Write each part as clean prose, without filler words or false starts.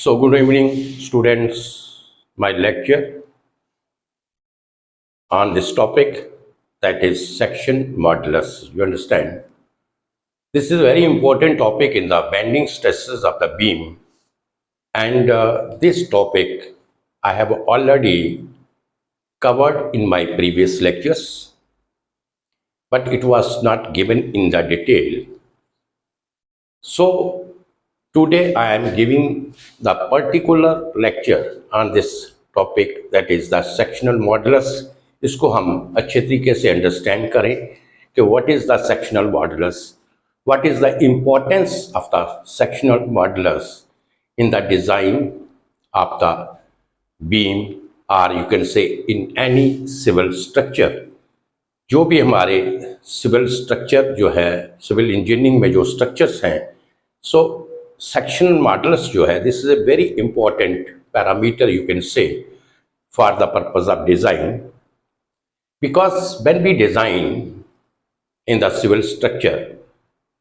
So good evening, students. My lecture on this topic, that is section modulus. You understand? This is a very important topic in the bending stresses of the beam, and this topic I have already covered in my previous lectures, but it was not given in the detail. So today I am giving the particular lecture on this topic, that is the sectional modulus. इसको हम अच्छे तरीके से understand करें कि what is the sectional modulus, what is the importance of the sectional modulus in the design of the beam, or you can say in any civil structure. जो भी हमारे सिविल स्ट्रक्चर जो है, सिविल इंजीनियरिंग में जो structures हैं, सो sectional modulus जो है, this is a very important parameter, you can say, for the purpose of design, because when we design in the civil structure,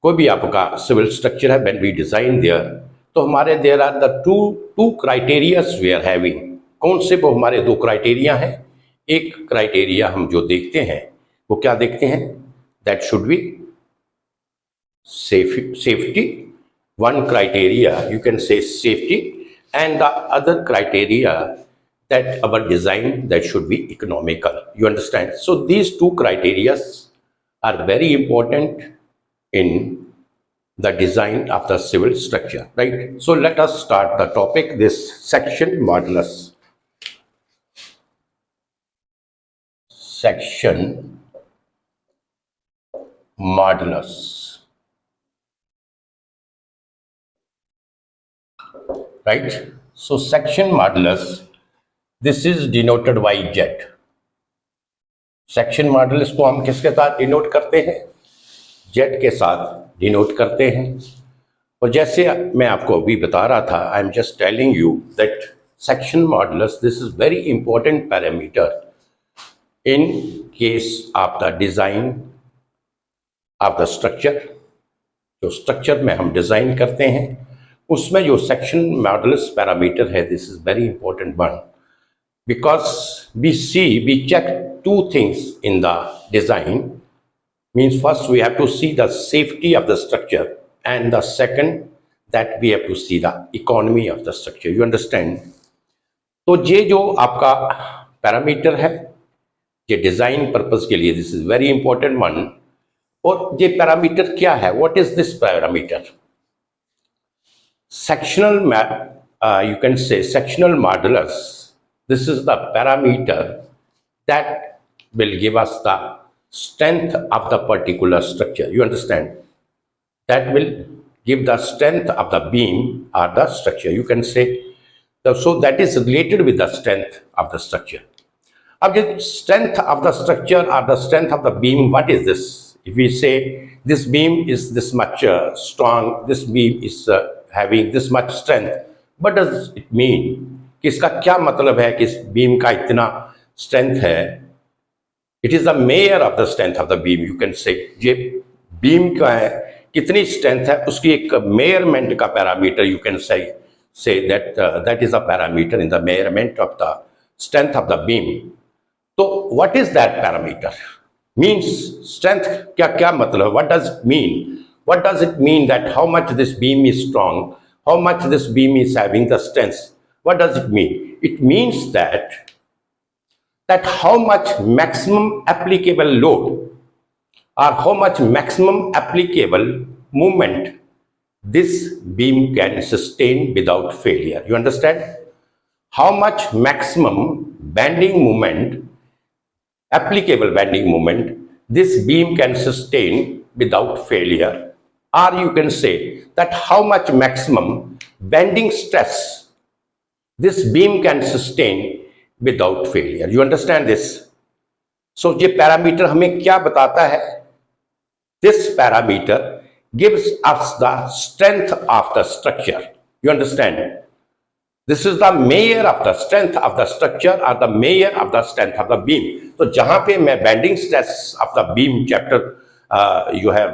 कोई भी आपका civil structure है, when we design there, तो हमारे there are the two criteria we are having. कौन से वो हमारे दो क्राइटेरिया हैं? एक क्राइटेरिया हम जो देखते हैं वो क्या देखते हैं? That should be safety. One criteria, you can say safety, and the other criteria that our design that should be economical. You understand? So these two criteria are very important in the design of the civil structure, right? So let us start the topic, this section modulus. Section modulus. Right? So section modulus, this is denoted by Z. Section modulus को हम किसके साथ denote करते हैं? Z के साथ denote करते हैं. और जैसे मैं आपको अभी बता रहा था, I am just telling you that section modulus, this is very important parameter in case of the design of the structure. जो स्ट्रक्चर में हम डिजाइन करते हैं उसमें जो सेक्शन मॉडुलस पैरामीटर है, this is very important one, because we check two things in the design. Means first we have to see the safety of the structure, and the second that we have to see the economy of the structure. You understand? तो ये जो आपका parameter है, ये design purpose के लिए this is very important one. और ये पैरामीटर क्या है? What is this parameter? Sectional, you can say sectional modulus, this is the parameter that will give us the strength of the particular structure. You understand? That will give the strength of the beam or the structure. You can say, so that is related with the strength of the structure. Of the strength of the structure or the strength of the beam, what is this? If we say this beam is this much strong, this beam is having this much strength, what does it mean? कि इसका क्या मतलब है कि इस beam का इतना strength है? It is the mayor of the strength of the beam. You can से ये बीम का है कितनी स्ट्रेंथ है, उसकी एक मेयरमेंट का parameter. You can say that is a parameter in the measurement of the strength of the beam. तो what is that parameter? Means strength क्या मतलब? What does it mean? What does it mean that how much this beam is strong, how much this beam is having the strength? What does it mean? It means that how much maximum applicable load or how much maximum applicable movement this beam can sustain without failure. You understand? How much maximum bending moment, applicable bending moment, this beam can sustain without failure. Or you can say that how much maximum bending stress this beam can sustain without failure. You understand this? So ये parameter हमें क्या बताता है? This parameter gives us the strength of the structure. You understand? This is the measure of the strength of the structure or the measure of the strength of the beam. तो जहां पे मैं bending stress of the beam chapter you है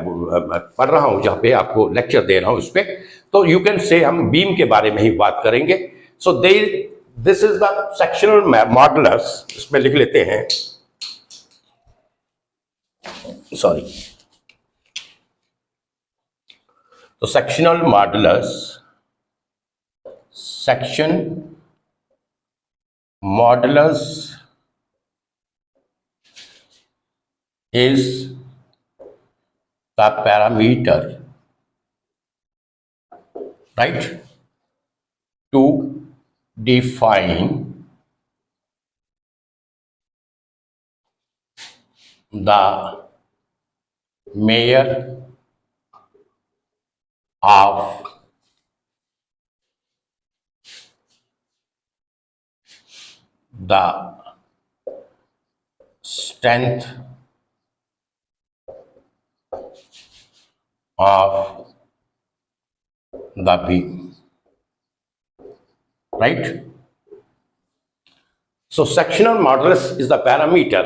पढ़ रहा हूं, जहां पे आपको लेक्चर दे रहा हूं इस पे, तो यू कैन से हम बीम के बारे में ही बात करेंगे. सो this is the sectional modulus. इसमें लिख लेते हैं, सॉरी. तो section modulus is the parameter, right, to define the measure of the strength of the beam, right? So sectional modulus is the parameter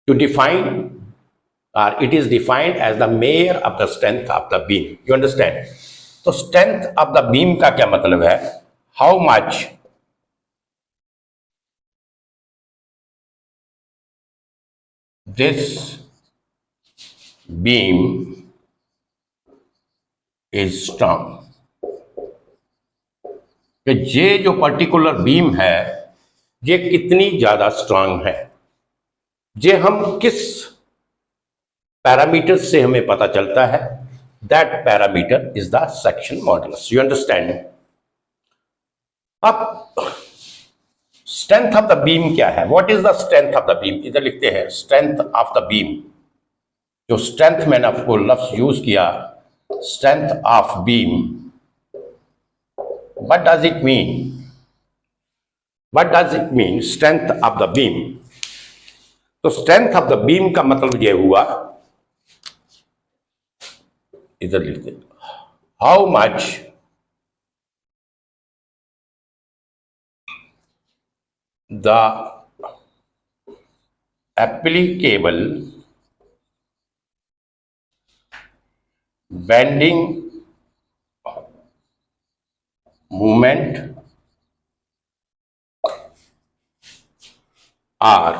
to define, or it is defined as the measure of the strength of the beam. You understand? So strength of the beam का क्या मतलब है? How much this beam is strong. कि ये जो particular beam है ये कितनी ज्यादा स्ट्रांग है, ये हम किस पैरामीटर से हमें पता चलता है? That parameter is the section modulus. You understand? अब स्ट्रेंथ ऑफ द बीम क्या है? What is the strength of the beam? इधर लिखते हैं स्ट्रेंथ ऑफ द बीम. जो स्ट्रेंथ मैंने आपको लफ्ज यूज किया, strength of beam, what does it mean? What does it mean strength of the beam? तो स्ट्रेंथ ऑफ द बीम का मतलब यह हुआ, इधर लिखते, how much the applicable bending moment or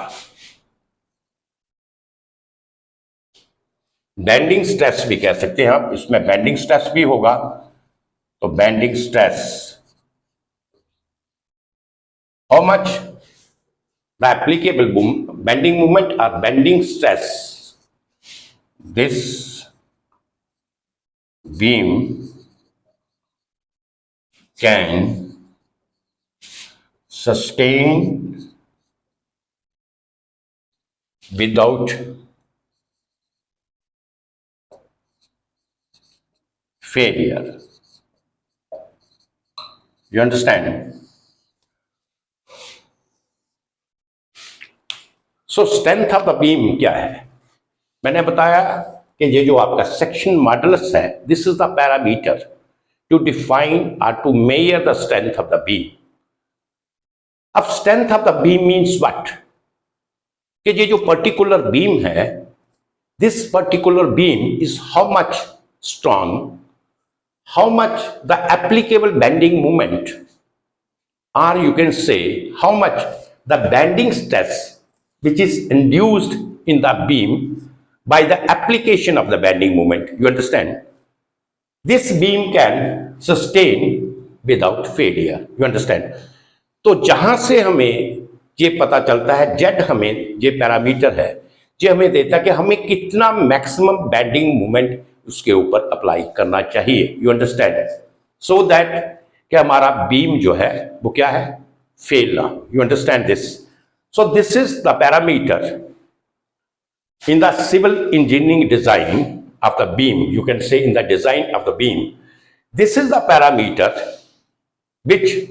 bending stress भी कह सकते हैं आप. इसमें बेंडिंग स्ट्रेस भी होगा, तो bending stress, how much the applicable bending movement और bending stress this beam can sustain without failure. You understand? So strength of the beam क्या है? मैंने बताया कि ये जो आपका सेक्शन मॉडुलस है, this is the parameter to define और to measure the strength of the beam. अब strength of the beam means what? कि ये जो पर्टिकुलर बीम है, this particular beam is how much strong, how much the applicable bending movement, और you can say how much the bending stress which is induced in the beam by the application of the bending moment. You understand? This beam can sustain without failure. You understand? तो जहां से हमें ये पता चलता है, Z हमें ये पैरामीटर है, ये हमें देता है कि हमें कितना मैक्सिमम बेंडिंग मोमेंट उसके ऊपर अप्लाई करना चाहिए. You understand? सो दैट कि हमारा बीम जो है वो क्या है? फेल ना. You understand this? So this is the parameter in the civil engineering design of the beam. You can say in the design of the beam, this is the parameter which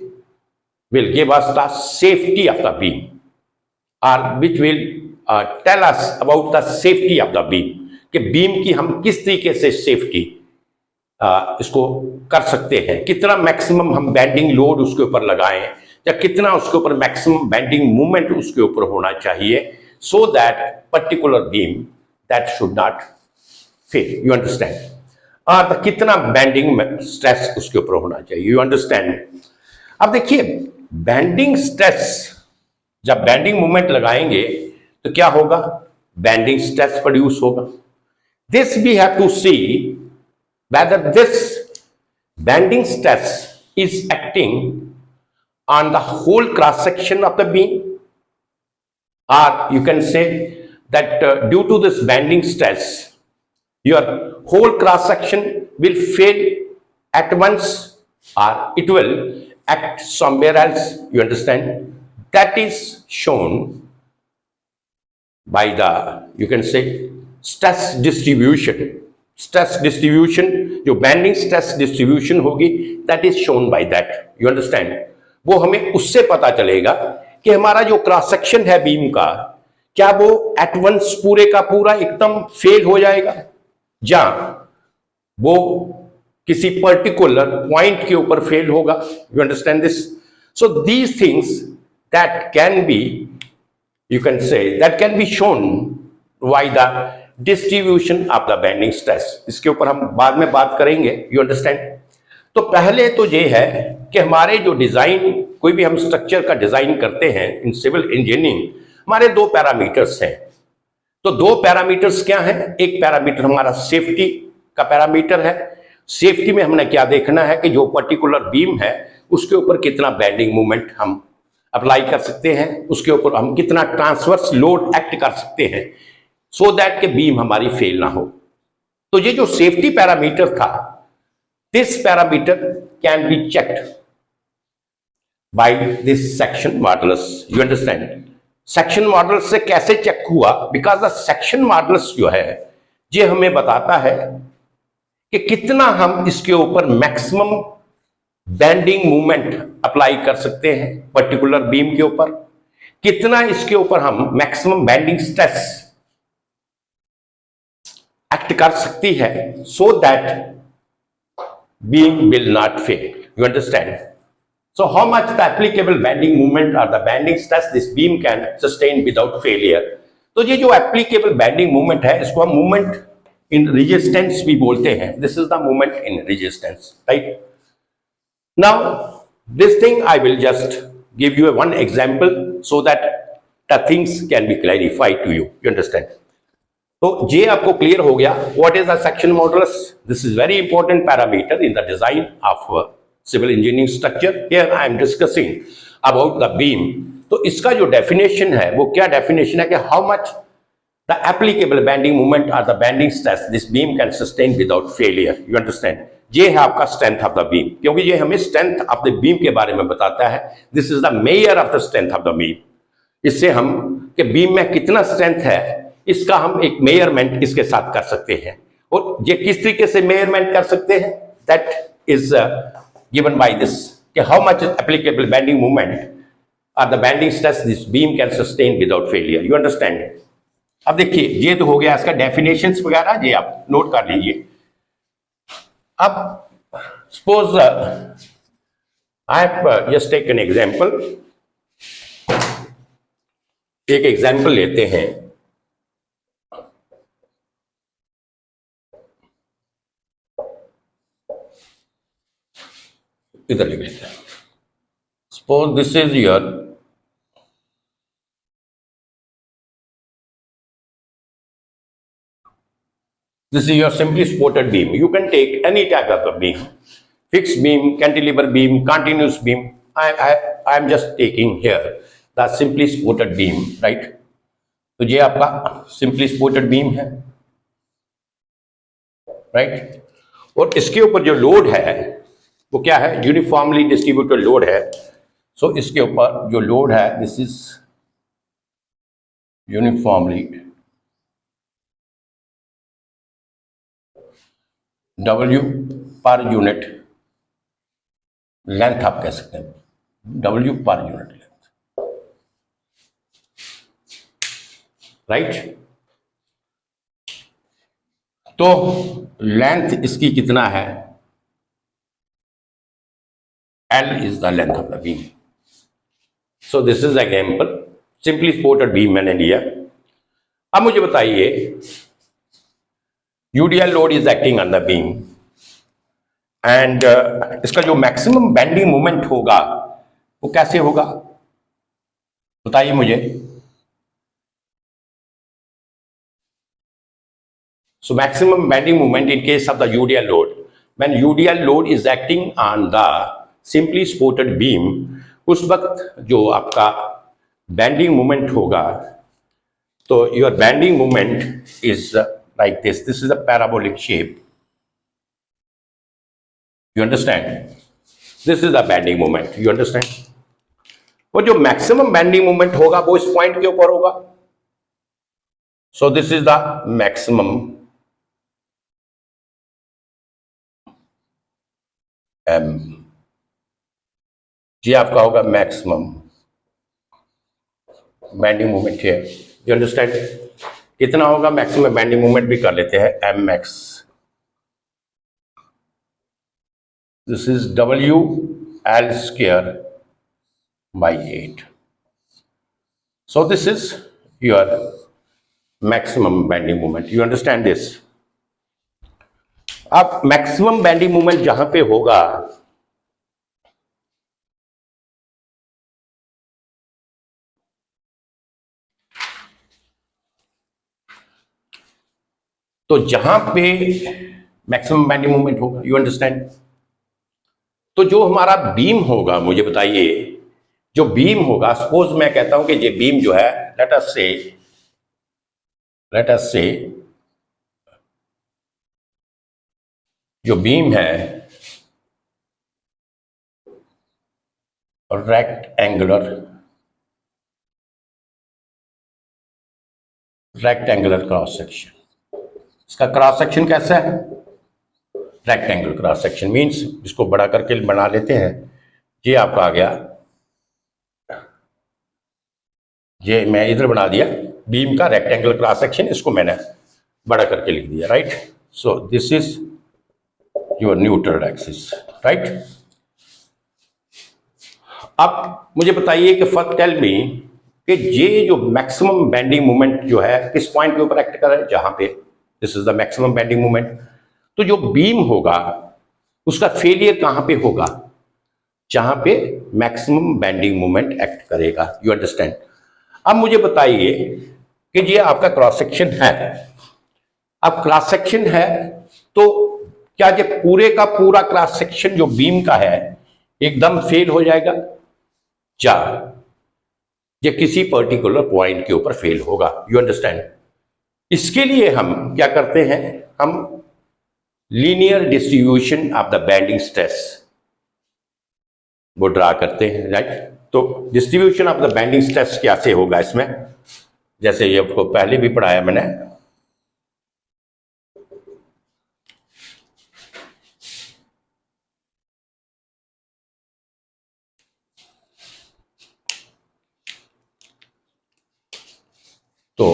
will give us the safety of the beam, or which will tell us about the safety of the beam, कि beam की हम किस तरीके से safety इसको कर सकते हैं, कितना मैक्सिमम हम बेंडिंग लोड उसके ऊपर लगाएं, या कितना उसके ऊपर मैक्सिमम बेंडिंग मूवमेंट उसके ऊपर होना चाहिए, so that particular beam that should not fail. You understand? तो कितना बैंडिंग स्ट्रेस उसके ऊपर होना चाहिए. You understand? अब देखिए, बैंडिंग स्ट्रेस, जब बैंडिंग मोमेंट लगाएंगे तो क्या होगा? बैंडिंग स्ट्रेस प्रोड्यूस होगा. This we have to see whether this bending stress is acting on the whole cross section of the beam, or you can say that due to this bending stress your whole cross section will fail at once, or it will act somewhere else. You understand? That is shown by the, you can say, stress distribution. Stress distribution, जो bending stress distribution होगी, that is shown by that. You understand? वो हमें उससे पता चलेगा कि हमारा जो क्रॉस सेक्शन है बीम का, क्या वो एट वंस पूरे का पूरा एकदम फेल हो जाएगा, या वो किसी पर्टिकुलर पॉइंट के ऊपर फेल होगा. You understand this? So these things that can be, you can say, that can be shown by the distribution of the bending stress. इसके ऊपर हम बाद में बात करेंगे. You understand? तो पहले तो ये है कि हमारे जो डिजाइन, कोई भी हम स्ट्रक्चर का डिजाइन करते हैं इन सिविल इंजीनियरिंग, हमारे दो पैरामीटर्स हैं. तो दो पैरामीटर्स क्या हैं? एक पैरामीटर हमारा सेफ्टी का पैरामीटर है. सेफ्टी में हमने क्या देखना है कि जो पर्टिकुलर बीम है उसके ऊपर कितना बैंडिंग मूवमेंट हम अप्लाई कर सकते हैं, उसके ऊपर हम कितना ट्रांसवर्स लोड एक्ट कर सकते हैं, सो दैट के बीम हमारी फेल ना हो. तो ये जो सेफ्टी पैरामीटर था, this parameter can be checked by this section modulus. You understand? Section modulus से कैसे चेक हुआ? बिकॉज द सेक्शन मॉडुलस जो है ये हमें बताता है कि कितना हम इसके ऊपर मैक्सिमम बैंडिंग मूवमेंट अप्लाई कर सकते हैं पर्टिकुलर बीम के ऊपर, कितना इसके ऊपर हम मैक्सिमम बैंडिंग स्ट्रेस एक्ट कर सकती है, so that beam will not fail. You understand? So how much the applicable bending movement और the bending stress this beam can sustain without failure. तो ये जो एप्लीकेबल बैंडिंग मूवमेंट है, इसको हम मूवमेंट इन रेजिस्टेंस भी बोलते हैं. This is the movement in resistance, right? Now this thing I will just give you one example so that the things can be clarified to you. You understand? तो ये आपको clear हो गया. What is the section modulus? This is very important parameter in the design of civil engineering structure. Here I am discussing about the beam. तो इसका जो definition है वो क्या डेफिनेशन है कि how much the applicable bending movement और the bending stress this beam can sustain without failure. You understand? ये है आपका स्ट्रेंथ ऑफ द बीम, क्योंकि ये हमें स्ट्रेंथ ऑफ द बीम के बारे में बताता है. This is the measure of the strength of the beam. इससे हम कि बीम में कितना स्ट्रेंथ है, इसका हम एक मेजरमेंट इसके साथ कर सकते हैं. और ये किस तरीके से मेजरमेंट कर सकते हैं? That is given by this, कि how much applicable bending movement और the bending stress this beam can sustain without failure. You understand? अब देखिए, ये तो हो गया इसका डेफिनेशंस वगैरह, ये आप नोट कर लीजिए. अब suppose I have just take an example. एक एग्जांपल लेते हैं. इधर लिख लेते हैं. Suppose this is your simply supported beam. You can take any type of a beam, fixed beam, cantilever beam, continuous beam. I am just taking here the simply supported beam, right? तो ये आपका simply supported beam है, right? और इसके ऊपर जो load है वो क्या है? यूनिफॉर्मली डिस्ट्रीब्यूटेड लोड है. सो इसके ऊपर जो लोड है, this is uniformly W per unit length आप कह सकते हैं, W per unit length, right? तो लेंथ इसकी कितना है? L is the length of the beam. So this is example, simply supported beam मैंने लिया. अब मुझे बताइए, UDL load is acting on the beam and इसका जो मैक्सिमम बेंडिंग मोमेंट होगा वो कैसे होगा, बताइए मुझे। So maximum bending moment in case of the UDL load, when UDL load is acting on the simply supported beam, उस वक्त जो आपका bending moment होगा, तो your bending moment is like this. This is a parabolic shape. You understand? This is the bending moment. You understand? वो जो maximum bending moment होगा वो इस point के ऊपर होगा. So this is the maximum M. जी आपका होगा मैक्सिमम बेंडिंग मोमेंट है। You understand? कितना होगा मैक्सिमम बेंडिंग मोमेंट भी कर लेते हैं, M x. This is W L square by 8। So this is your maximum bending moment. You understand this? अब मैक्सिमम बेंडिंग मोमेंट जहां पे होगा, तो जहां पे मैक्सिमम बेंडिंग मोमेंट होगा, यू अंडरस्टैंड, तो जो हमारा बीम होगा, मुझे बताइए, जो बीम होगा, सपोज मैं कहता हूं कि ये बीम जो है, लेट अस से जो बीम है रेक्टेंगुलर क्रॉस सेक्शन। इसका क्रॉस सेक्शन कैसा है? रेक्टेंगुलर क्रॉस सेक्शन मीन्स, इसको बड़ा करके बना लेते हैं, ये आपका आ गया, ये मैं इधर बना दिया बीम का रेक्टेंगुलर क्रॉस सेक्शन, इसको मैंने बड़ा करके लिख दिया, right. So this is your neutral axis, right. अब मुझे बताइए कि फर्स्ट टेल मी कि ये जो मैक्सिमम बेंडिंग मोमेंट जो है किस पॉइंट के ऊपर एक्ट कर रहा है, जहां पे this is the maximum bending moment. तो जो बीम होगा उसका फेलियर कहां पे होगा? जहां पे मैक्सिमम बेंडिंग मोमेंट एक्ट करेगा। You understand? अब मुझे बताइए कि ये आपका क्रॉस सेक्शन है। अब क्रॉस सेक्शन है तो क्या ये पूरे का पूरा क्रॉस सेक्शन जो बीम का है एकदम फेल हो जाएगा? या ये किसी पर्टिकुलर पॉइंट के ऊपर फेल होगा? You understand? इसके लिए हम क्या करते हैं, हम linear distribution of the bending stress वो ड्रा करते हैं, राइट। तो distribution of the bending stress कैसे होगा इसमें, जैसे ये आपको पहले भी पढ़ाया मैंने, तो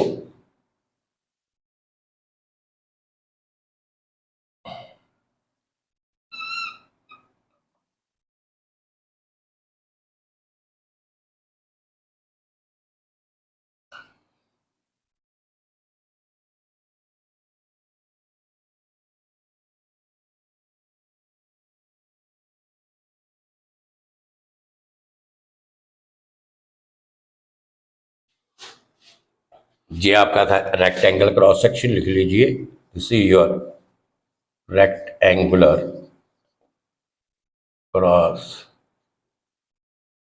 ये आपका था रेक्टेंगल क्रॉस सेक्शन, लिख लीजिए, this is your rectangular cross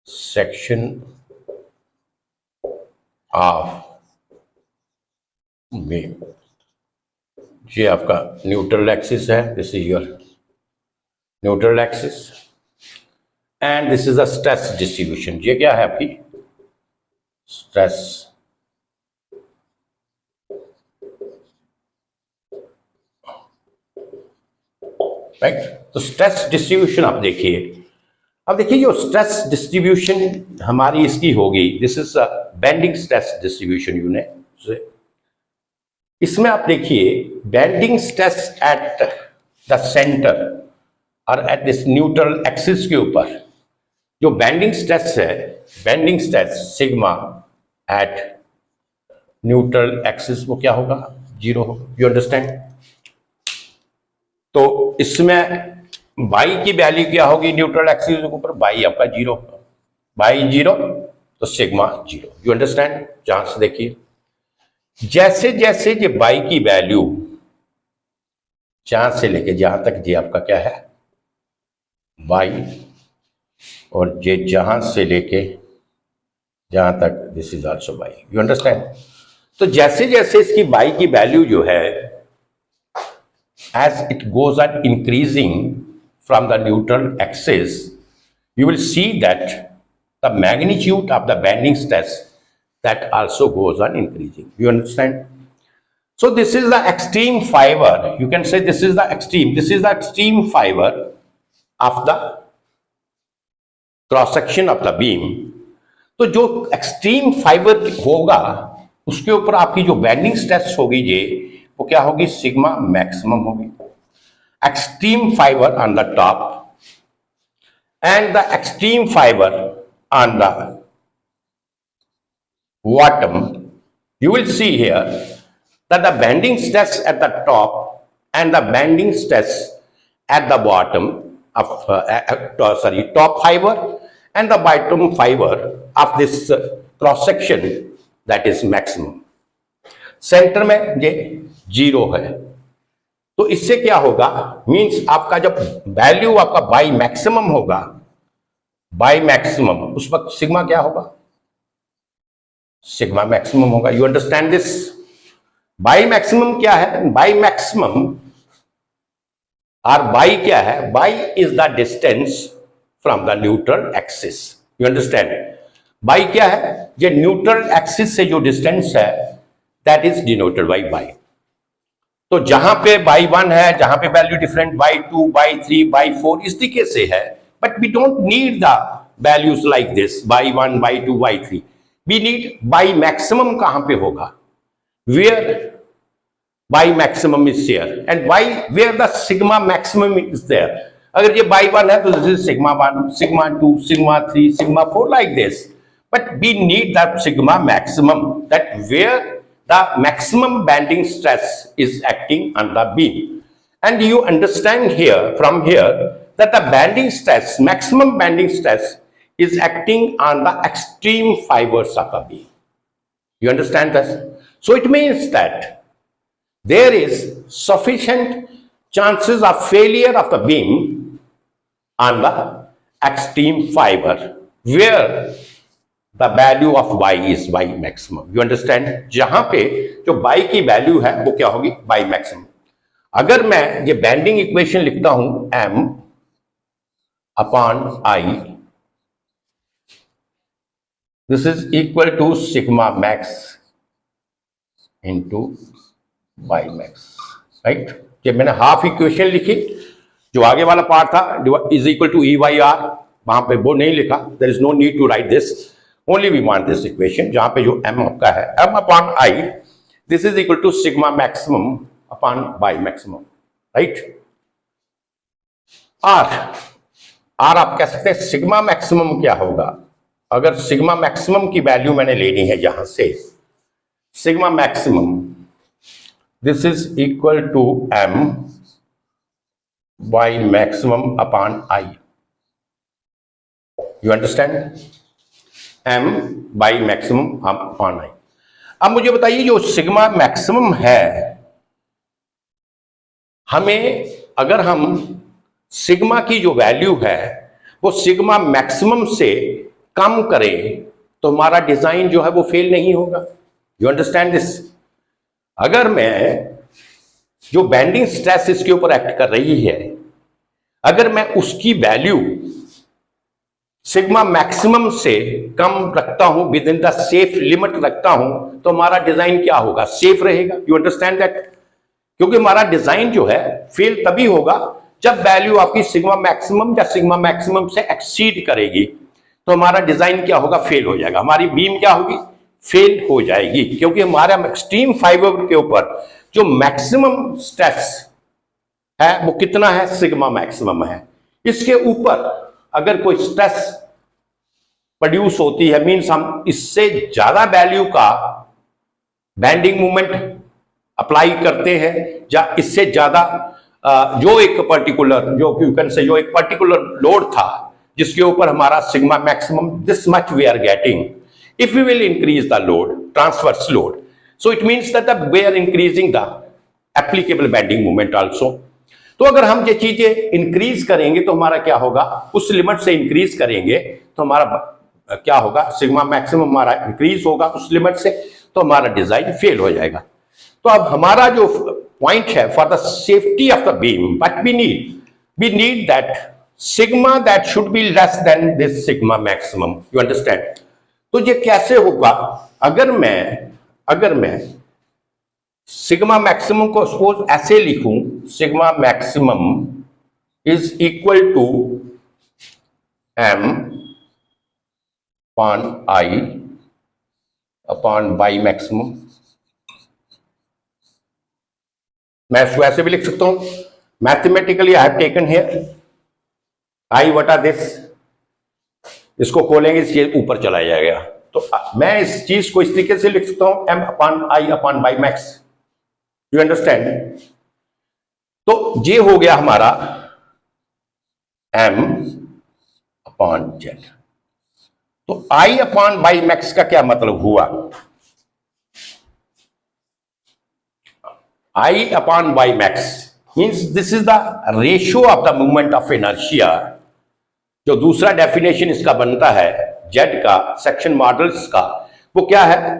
section of beam. ये आपका न्यूट्रल एक्सिस है, this is your neutral axis and this is the stress distribution. ये क्या है आपकी स्ट्रेस राइट। तो स्ट्रेस डिस्ट्रीब्यूशन आप देखिए, अब देखिए जो स्ट्रेस डिस्ट्रीब्यूशन हमारी इसकी होगी, this is bending stress distribution unit. इसमें आप देखिए bending stress at the centre और एट दिस न्यूट्रल एक्सिस के ऊपर जो बेंडिंग स्ट्रेस है, bending stress sigma at neutral axis वो क्या होगा, 0 होगा। You understand? तो इसमें बाई की वैल्यू क्या होगी न्यूट्रल एक्सिस के ऊपर, बाई आपका 0 होगा, बाई 0 तो सिग्मा 0। You understand? जहां से देखिए जैसे जैसे ये बाई की वैल्यू जहां से लेके जहां तक ये आपका क्या है बाई, और ये जहां से लेके जहां तक this is also by. You understand? तो जैसे जैसे इसकी बाई की वैल्यू जो है as it goes on increasing from the neutral axis, you will see that the magnitude of the bending stress that also goes on increasing. You understand? So this is the extreme fiber. You can say this is the extreme. This is the extreme fiber of the cross section of the beam. तो जो extreme fibre होगा उसके ऊपर आपकी जो bending stress होगी ये वो क्या होगी, सिग्मा मैक्सिमम होगी। Extreme fibre on the top and the extreme fibre on the bottom, you will see here that the bending stress at the top and the bending stress at the bottom of top fiber and the bottom fiber of this cross section, that is maximum. Centre में ये 0 है। तो इससे क्या होगा, means आपका जब value आपका बाई मैक्सिमम होगा, बाई मैक्सिमम उस वक्त सिग्मा क्या होगा, सिग्मा मैक्सिमम होगा। You understand this? By maximum क्या है, बाई मैक्सिमम और बाई क्या है, by is the distance from the neutral axis. You understand? By क्या है, ये न्यूट्रल एक्सिस से जो डिस्टेंस है that is denoted by by. तो जहां पे बाई 1 है, जहां पे value different by 2, y 3, by 4 इस तरीके से है, but we don't need the values like this y 1, y 2, y 3। We need y maximum कहां पे होगा, where y maximum is there and y where the sigma maximum is there. अगर ये y 1 है तो this is sigma 1, sigma 2, sigma 3, sigma 4 like this, but we need that sigma maximum, that where the maximum bending stress is acting on the beam. And you understand here, from here, that the bending stress, maximum bending stress is acting on the extreme fibers of the beam. You understand this? So it means that there is sufficient chances of failure of the beam on the extreme fiber where the value of y is y maximum. You understand? जहां पे जो y की value है वो क्या होगी, y maximum। अगर मैं ये बेंडिंग इक्वेशन लिखता हूं m upon i, this is equal to sigma max into y max, right. जब मैंने हाफ इक्वेशन लिखी, जो आगे वाला पार्ट था इज इक्वल टू EYR, वहां पे वो नहीं लिखा, there is no need to write this, only we want this equation जहां पे जो m आपका है m upon i, this is equal to sigma maximum upon y maximum, right. और आप कह सकते हैं सिग्मा मैक्सिमम क्या होगा, अगर सिग्मा मैक्सिमम की वैल्यू मैंने लेनी है यहां से, sigma maximum this is equal to m y maximum upon i। You understand? m y maximum upon i। अब मुझे बताइए जो सिग्मा मैक्सिमम है, हमें अगर हम सिग्मा की जो वैल्यू है वो सिग्मा मैक्सिमम से कम करें तो हमारा डिजाइन जो है वो फेल नहीं होगा। You understand this? अगर मैं जो बेंडिंग स्ट्रेस इसके ऊपर एक्ट कर रही है, अगर मैं उसकी वैल्यू सिग्मा मैक्सिमम से कम रखता हूं, with in the safe limit रखता हूं, तो हमारा डिजाइन क्या होगा, सेफ रहेगा। You understand that? क्योंकि हमारा डिजाइन जो है फेल तभी होगा जब वैल्यू आपकी सिग्मा मैक्सिमम या सिग्मा मैक्सिमम से एक्सीड करेगी, तो हमारा डिजाइन क्या होगा, फेल हो जाएगा, हमारी बीम क्या होगी, फेल हो जाएगी। क्योंकि हमारा एक्सट्रीम फाइबर के ऊपर जो मैक्सिमम स्ट्रेस है वो कितना है, सिग्मा मैक्सिमम है। इसके ऊपर अगर कोई स्ट्रेस प्रोड्यूस होती है, मींस हम इससे ज्यादा वैल्यू का बैंडिंग मोमेंट अप्लाई करते हैं, या इससे ज्यादा जो एक पर्टिकुलर जो एक पर्टिकुलर लोड था जिसके ऊपर हमारा sigma maximum this much we are getting, if we will increase the load, transverse load, so it means that we are increasing the applicable bending moment also. तो अगर हम ये चीजें इंक्रीज करेंगे तो हमारा क्या होगा, उस लिमिट से इंक्रीज करेंगे तो हमारा क्या होगा, सिग्मा मैक्सिमम हमारा इंक्रीज होगा उस लिमिट से, तो हमारा डिजाइन फेल हो जाएगा। तो अब हमारा जो पॉइंट है, for the safety of the beam what we need that sigma that should be less than this sigma maximum, you understand. तो ये कैसे होगा, अगर मैं सिग्मा मैक्सिमम को सपोज ऐसे लिखूं, sigma maximum is equal to m upon I upon y maximum, मैं इसको ऐसे भी लिख सकता हूं, mathematically I have taken here I वटा दिस, इसको खोलेंगे ये ऊपर चला जाएगा, तो मैं इस चीज को इस तरीके से लिख सकता हूं m upon I upon y max, you understand. तो ये हो गया हमारा m अपॉन z। तो I अपॉन बाई मैक्स का क्या मतलब हुआ, I upon y max means this is the ratio of the movement of inertia. जो दूसरा डेफिनेशन इसका बनता है जेड का, सेक्शन मॉडल्स का, वो क्या है,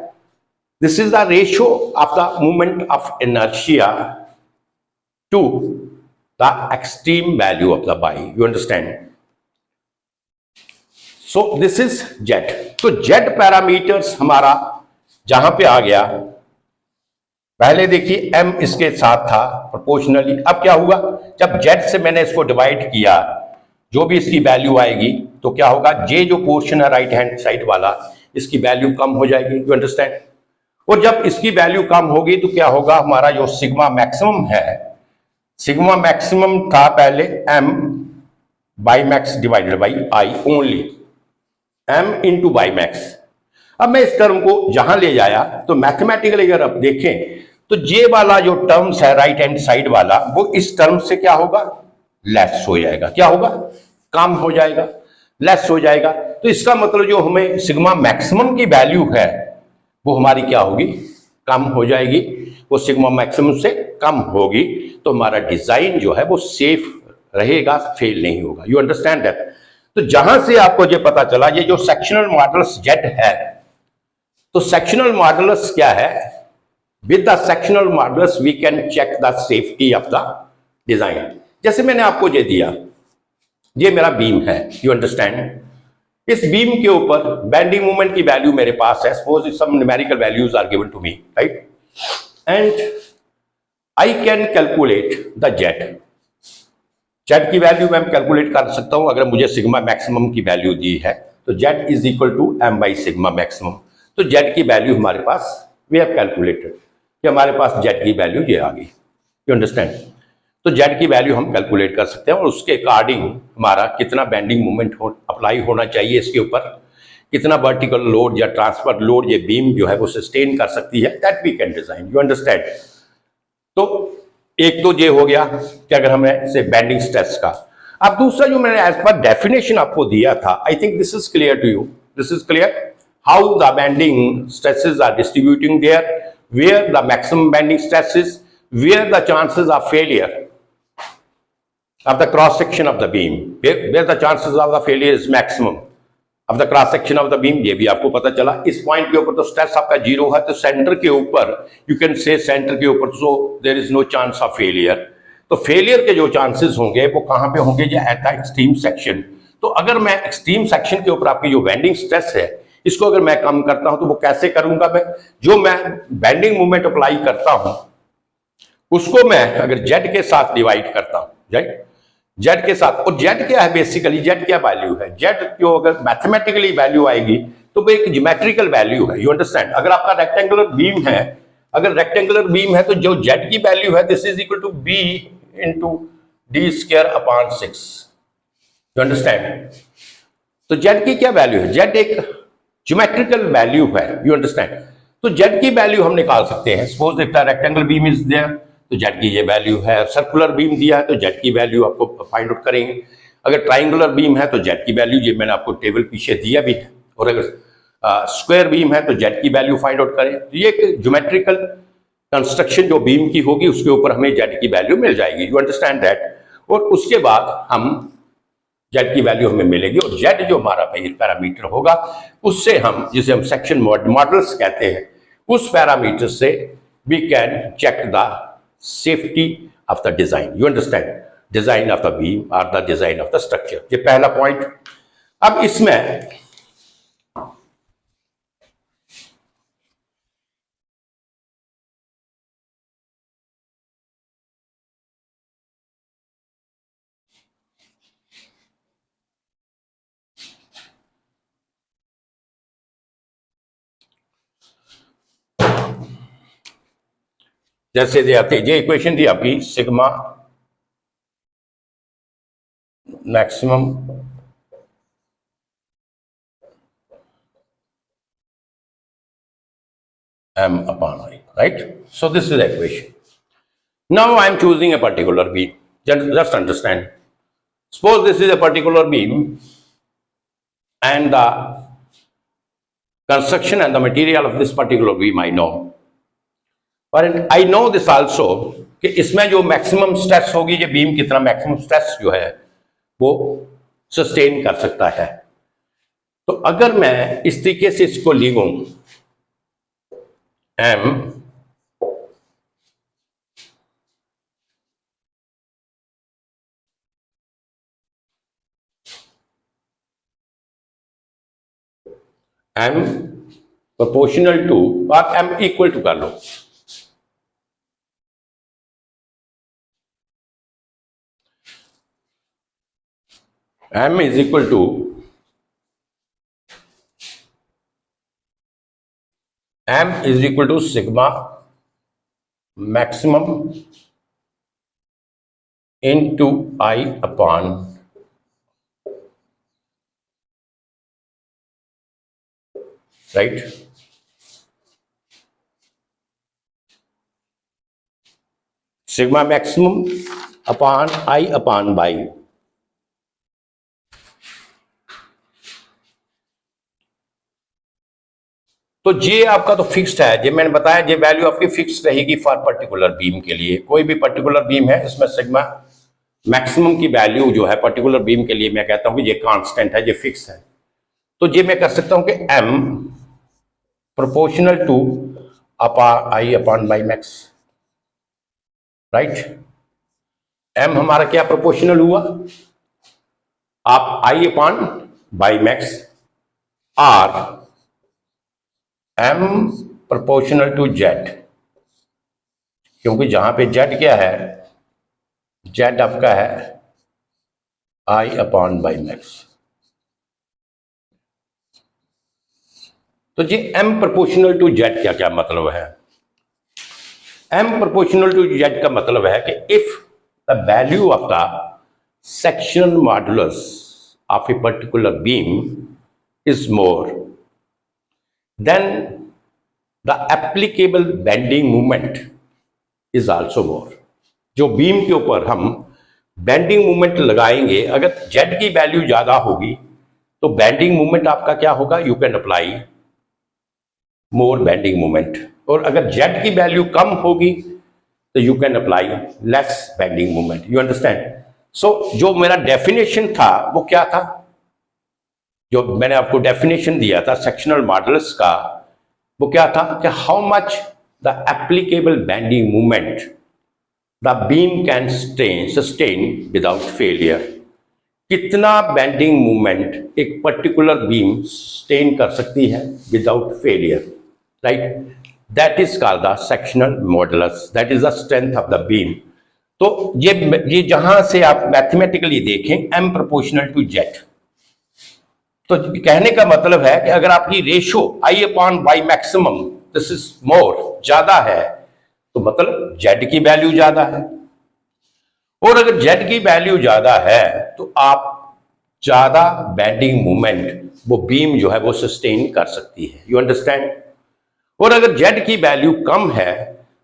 this is the ratio of the movement of inertia to the extreme value of the y, you understand. So this is Z. तो जेड पैरामीटर्स हमारा जहां पे आ गया, पहले देखिए m इसके साथ था प्रोपोर्शनली, अब क्या हुआ, जब z से मैंने इसको डिवाइड किया, जो भी इसकी वैल्यू आएगी तो क्या होगा, j जो पोर्शन है राइट हैंड साइड वाला, इसकी वैल्यू कम हो जाएगी, यू अंडरस्टैंड। और जब इसकी वैल्यू कम होगी तो क्या होगा, हमारा जो सिग्मा मैक्सिमम है, सिग्मा मैक्सिमम था पहले m by max divided by I only, m into by max. अब मैं इस टर्म को जहां ले जाया तो मैथमेटिकली अगर आप देखें तो जे वाला जो टर्म्स है राइट हैंड साइड वाला, वो इस टर्म से क्या होगा, लेस हो जाएगा, क्या होगा, कम हो जाएगा, लेस हो जाएगा। तो इसका मतलब जो हमें सिग्मा मैक्सिमम की वैल्यू है वो हमारी क्या होगी, कम हो जाएगी, वो सिग्मा मैक्सिमम से कम होगी, तो हमारा डिजाइन जो है वो सेफ रहेगा, फेल नहीं होगा, यू अंडरस्टैंड दैट। तो जहां से आपको ये पता चला, ये जो सेक्शनल मॉडल्स जेड है, तो सेक्शनल मॉडल्स क्या है, with the sectional models we can check the safety of the design. जैसे मैंने आपको ये दिया, ये मेरा बीम है, यू अंडरस्टैंड। इस बीम के ऊपर बेंडिंग मोमेंट की वैल्यू मेरे पास है, suppose some numerical values are given to me, right, and I can calculate the Z. Z की वैल्यू मैं कैलकुलेट कर सकता हूं, अगर मुझे सिग्मा मैक्सिमम की वैल्यू दी है तो Z is equal to m by sigma maximum. तो जेड की वैल्यू हमारे पास वी हैव कैलकुलेटेड, कि हमारे पास जेड की वैल्यू ये आ गई, यू अंडरस्टैंड। तो जेड की वैल्यू हम कैलकुलेट कर सकते हैं, और उसके अकॉर्डिंग हमारा कितना बेंडिंग मोमेंट अप्लाई होना चाहिए इसके ऊपर, कितना वर्टिकल लोड या ट्रांसफर लोड ये बीम जो है वो सस्टेन कर सकती है, that we can design, you understand. तो एक तो ये हो गया कि अगर हमें से बेंडिंग स्ट्रेस का। अब दूसरा जो मैंने एज पर डेफिनेशन आपको दिया था, I think this is clear to you, this is clear how the bending stresses are distributing there, where the maximum bending stress is, where the chances of failure of the cross section of the beam, where the chances of the failure is maximum of the cross section of the beam, ये भी आपको पता चला। इस point के ऊपर तो stress आपका जीरो है, तो सेंटर के ऊपर यू कैन से सेंटर के ऊपर, so there is no chance of failure. तो फेलियर के जो चांसेस होंगे वो कहां पे होंगे, जो एट द एक्सट्रीम सेक्शन। तो अगर मैं एक्सट्रीम सेक्शन के ऊपर आपकी जो बेंडिंग स्ट्रेस है इसको अगर मैं कम करता हूं तो वो कैसे करूंगा, मैं जो मैं बेंडिंग मूवमेंट अप्लाई करता हूं उसको मैं अगर जेड के साथ डिवाइड करता हूं, जेड के साथ, और जेड क्या है बेसिकली, जेड क्या वैल्यू है, जेड जो अगर मैथमेटिकली वैल्यू आएगी तो वो एक ज्योमेट्रिकल वैल्यू है, यू अंडरस्टैंड। अगर आपका रेक्टेंगुलर बीम है, अगर रेक्टेंगुलर बीम है तो जो जेड की वैल्यू है this is equal to B into D square upon 6, you understand. तो जेड की क्या वैल्यू है, जेड एक ज्योमेट्रिकल वैल्यू है, यू अंडरस्टैंड। तो जेड की वैल्यू हम निकाल सकते हैं। Suppose if the rectangle beam is there, तो जेड की ये वैल्यू है। सर्कुलर बीम दिया है तो जेड की वैल्यू आपको फाइंड आउट करेंगे। अगर ट्राइंगुलर बीम है तो जेड की वैल्यू, ये मैंने आपको टेबल पीछे दिया भी है। और अगर स्क्वायर बीम है तो जेड की वैल्यू फाइंड आउट करें। तो ये एक ज्योमेट्रिकल कंस्ट्रक्शन जो बीम की होगी उसके ऊपर हमें जेड की वैल्यू मिल जाएगी। You understand that. और उसके बाद हम जेड की वैल्यू हमें मिलेगी, और जेड जो हमारा पैरामीटर होगा उससे हम, जिसे हम सेक्शन मॉडल्स कहते हैं, उस पैरामीटर से we can check the safety of the design. You understand, design of the beam और the design of the structure. ये पहला पॉइंट। अब इसमें जैसे ये इक्वेशन थी आपकी, sigma maximum m upon I, right? So this is the equation. Now I am choosing a particular beam. Just understand. Suppose this is a particular beam and the construction and the material of this particular beam I know. But I know this also कि इसमें जो maximum stress होगी, ये beam कितना maximum stress जो है वो sustain कर सकता है। तो अगर मैं इस तरीके से इसको लिखूं, m प्रोपोर्शनल टू, आप m इक्वल टू कर लो, m is equal to sigma maximum into I upon right. Sigma maximum upon I upon y. तो ये आपका तो फिक्स्ड है, ये मैंने बताया, ये वैल्यू आपकी फिक्स रहेगी फॉर पर्टिकुलर बीम के लिए। कोई भी पर्टिकुलर बीम है इसमें सिग्मा मैक्सिमम की वैल्यू जो है पर्टिकुलर बीम के लिए मैं कहता हूं कि ये कांस्टेंट है, ये फिक्स है। तो ये मैं कर सकता हूं कि m proportional to I upon y max, right. m हमारा क्या प्रोपोर्शनल हुआ, आप I अपॉन बाई मैक्स, और m प्रोपोर्शनल टू z, क्योंकि जहां पे z क्या है, z आपका है I अपॉन बाई मैक्स। तो ये m प्रोपोर्शनल टू z क्या क्या मतलब है। m प्रोपोर्शनल टू z का मतलब है कि if the value of the sectional modulus of a particular beam is more then the applicable bending moment is also more। जो बीम के ऊपर हम बेंडिंग मोमेंट लगाएंगे, अगर जेड की वैल्यू ज्यादा होगी तो बेंडिंग मोमेंट आपका क्या होगा, you can apply more bending moment. और अगर जेड की वैल्यू कम होगी तो you can apply less bending moment. You understand. So जो मेरा डेफिनेशन था वो क्या था, जो मैंने आपको डेफिनेशन दिया था सेक्शनल मॉडल्स का, वो क्या था कि how much the applicable bending movement the beam can sustain without failure. कितना बेंडिंग मूवमेंट एक पर्टिकुलर बीम सस्टेन कर सकती है without failure, right. That is called the sectional modulus, that is the strength of the beam. तो ये जहां से आप मैथमेटिकली देखें m प्रोपोर्शनल टू z, तो कहने का मतलब है कि अगर आपकी ratio I upon y maximum this is more, ज्यादा है, तो मतलब z की वैल्यू ज्यादा है। और अगर z की वैल्यू ज्यादा है तो आप ज्यादा बेंडिंग मोमेंट वो बीम जो है वो सस्टेन कर सकती है। You understand. और अगर जेड की वैल्यू कम है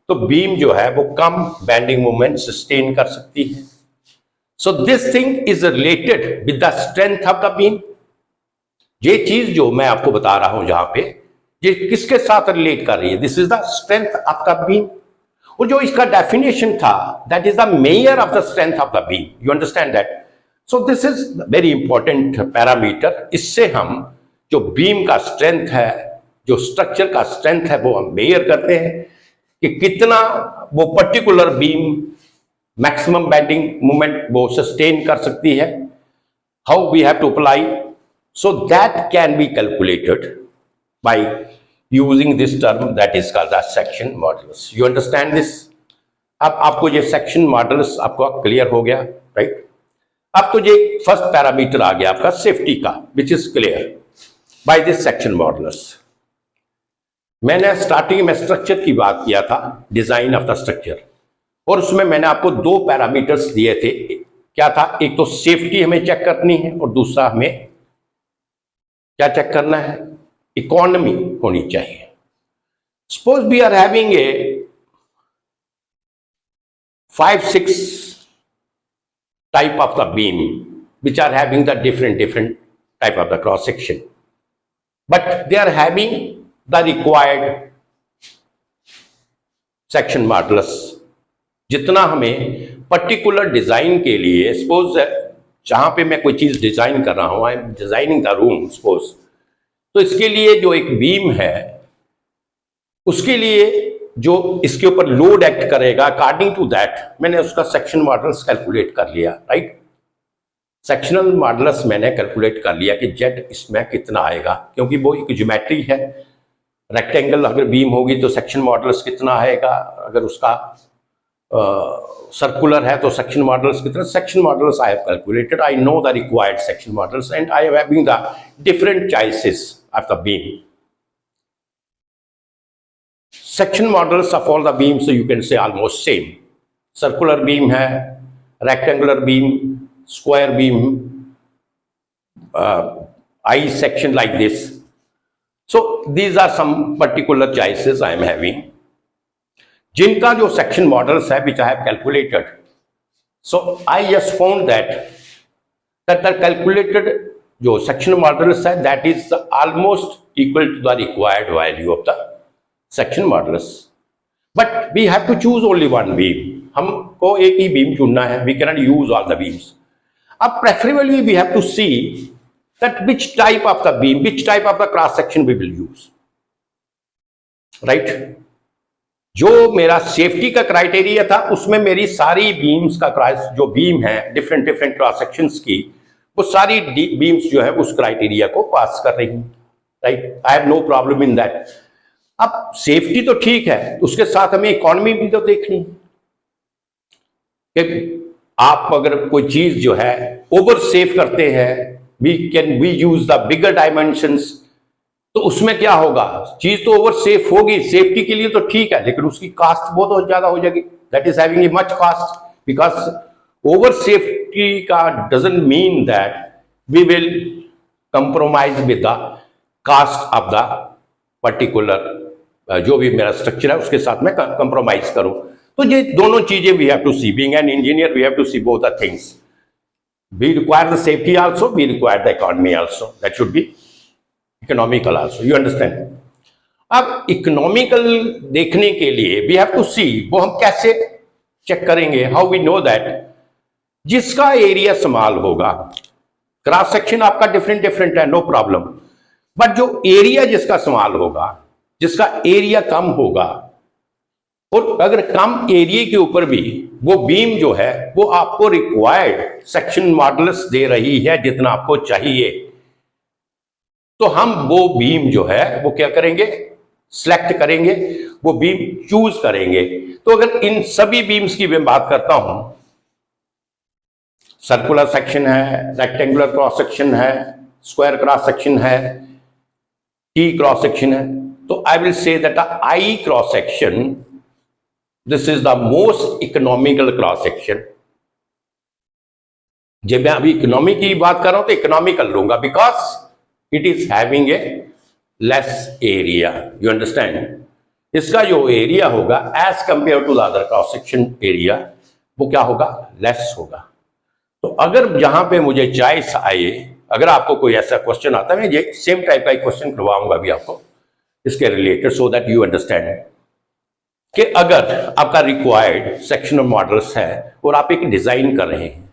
तो बीम जो है वो कम बेंडिंग मोमेंट सस्टेन कर सकती है। So this thing is related with the strength of the beam. ये चीज जो मैं आपको बता रहा हूं जहां पे, ये किसके साथ रिलेट कर रही है? This is the strength of the beam. और जो इसका डेफिनेशन था, that is the measure of the strength of the beam. You understand that? So this is very important parameter. इससे हम जो बीम का स्ट्रेंथ है, जो स्ट्रक्चर का स्ट्रेंथ है, वो हम मेजर करते हैं कि कितना वो particular beam maximum bending moment वो सस्टेन कर सकती है। How we have to apply, so that can be calculated by using this term that is called the section modulus. You understand this? अब आपको ये सेक्शन मॉडुलस आपको clear हो गया, राइट? अब तो ये फर्स्ट पैरामीटर आ गया आपका सेफ्टी का, which is clear by this section modulus. मैंने स्टार्टिंग में स्ट्रक्चर की बात किया था, डिजाइन ऑफ द स्ट्रक्चर, और उसमें मैंने आपको दो पैरामीटर्स दिए थे। क्या था? एक तो सेफ्टी हमें चेक करनी है और दूसरा हमें क्या चेक करना है? इकोनॉमी होनी चाहिए। Suppose we are having a 5-6 type of the beam which are having the different type of the cross section, but they are having the required section modulus। जितना हमें पर्टिकुलर डिजाइन के लिए, suppose जहां पे मैं कोई चीज डिजाइन कर रहा हूं, I am designing the room suppose, तो इसके लिए जो एक बीम है उसके लिए जो इसके ऊपर लोड एक्ट करेगा, अकॉर्डिंग टू दैट मैंने उसका सेक्शन मॉडुलस कैलकुलेट कर लिया, राइट? सेक्शनल मॉडुलस मैंने कैलकुलेट कर लिया कि जेड इसमें कितना आएगा, क्योंकि वो एक ज्योमेट्री है। रेक्टेंगल अगर बीम होगी तो सेक्शन मॉडुलस कितना आएगा, अगर उसका सर्कुलर है तो सेक्शन मॉडुलस कितना। Section modulus I have calculated, I know the required section modulus and I am having the different choices of the beam. Section modulus of all the beams, so you can say almost same. Circular beam है, rectangular beam, square beam, I section like this. So these are some particular choices I am having. जिनका जो section modulus है, which I have calculated. So I just found that the calculated जो section modulus है, that is almost equal to the required value of the section modulus. But we have to choose only one beam. हमको एक ही beam चुनना है, we can not use all the beams. अब preferably we have to see that which type of the beam, which type of the cross section we will use, right? जो मेरा safety का criteria था उसमें मेरी सारी बीम्स का cross, जो बीम है डिफरेंट क्रॉस सेक्शंस की, वो सारी बीम्स जो है उस क्राइटेरिया को पास कर रही हैं, right? I have no problem in that. अब सेफ्टी तो ठीक है, उसके साथ हमें इकोनॉमी भी तो देखनी कि आप अगर कोई चीज जो है ओवर सेफ करते हैं, we use the bigger dimensions, तो उसमें क्या होगा? चीज तो ओवर सेफ होगी, सेफ्टी के लिए तो ठीक है, लेकिन उसकी कास्ट बहुत ज्यादा हो जाएगी। That is having a much cost, because over safety का doesn't mean that we will compromise with the cost of the particular जो भी मेरा स्ट्रक्चर है उसके साथ मैं कंप्रोमाइज करूं। तो ये दोनों चीजें we have to see, being an engineer we have to see both the things. We require the safety also, we require the economy also, that should be economical also. You understand? अब economical देखने के लिए we have to सी, वो हम कैसे check करेंगे? How we know that? जिसका area small होगा, क्रॉस सेक्शन आपका डिफरेंट है, नो प्रॉब्लम, बट जो एरिया जिसका स्मॉल होगा, जिसका एरिया कम होगा, और अगर कम एरिया के ऊपर भी वो बीम जो है वो आपको रिक्वायर्ड सेक्शन मॉडुलस दे रही है जितना आपको चाहिए, तो हम वो बीम जो है वो क्या करेंगे? सिलेक्ट करेंगे, वो बीम चूज करेंगे। तो अगर इन सभी बीम्स की मैं बात करता हूं, सर्कुलर सेक्शन है, रेक्टेंगुलर क्रॉस सेक्शन है, स्क्वायर क्रॉस सेक्शन है, टी क्रॉस सेक्शन है, तो I will say that I cross section, this is the most economical cross section. जब मैं अभी इकोनॉमी की बात कर रहा हूं तो इकोनॉमिकल लूंगा, because it is having a less area. You understand? इसका जो एरिया होगा as compare to the other cross section area, वो क्या होगा, लेस होगा। तो अगर जहां पे मुझे चॉइस आए, अगर आपको कोई ऐसा क्वेश्चन आता है, मैं ये सेम टाइप का एक क्वेश्चन करवाऊंगा अभी आपको इसके related, so that you understand कि अगर आपका रिक्वायर्ड सेक्शनल मॉडल्स है और आप एक डिजाइन कर रहे हैं,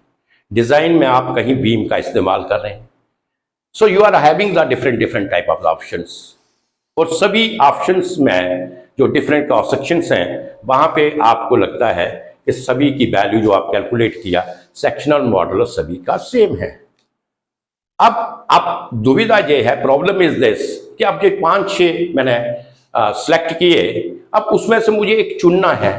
डिजाइन में आप कहीं बीम का इस्तेमाल कर रहे हैं, so you are having the different different type of options, और सभी ऑप्शंस में जो डिफरेंट क्रॉस सेक्शंस हैं वहां पे आपको लगता है कि सभी की वैल्यू जो आप कैलकुलेट किया सेक्शनल मॉडल सभी का सेम है। अब आप दुविधा ये है, प्रॉब्लम इज दिस कि अब जो 5-6 मैंने सिलेक्ट किए, अब उसमें से मुझे एक चुनना है,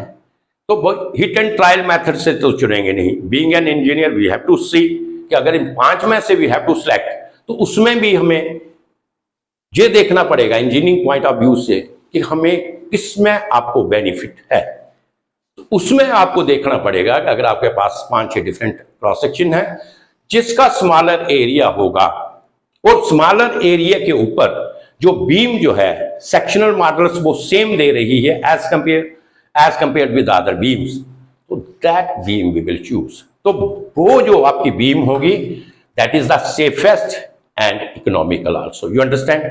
तो हिट एंड ट्रायल मेथड से तो चुनेंगे नहीं। Being an engineer we have to see कि अगर इन 5 में से वी हैव टू सिलेक्ट, तो उसमें भी हमें ये देखना पड़ेगा इंजीनियरिंग पॉइंट ऑफ व्यू से कि हमें किसमें आपको बेनिफिट है। तो उसमें आपको देखना पड़ेगा कि अगर आपके पास 5-6 डिफरेंट क्रॉस सेक्शन है, जिसका स्मॉलर एरिया होगा, और स्मॉलर एरिया के ऊपर जो बीम जो है सेक्शनल मॉडल्स वो सेम दे रही है as compare with other beams, तो that beam we will choose. तो वो जो आपकी बीम होगी that is the safest and economical also, you understand.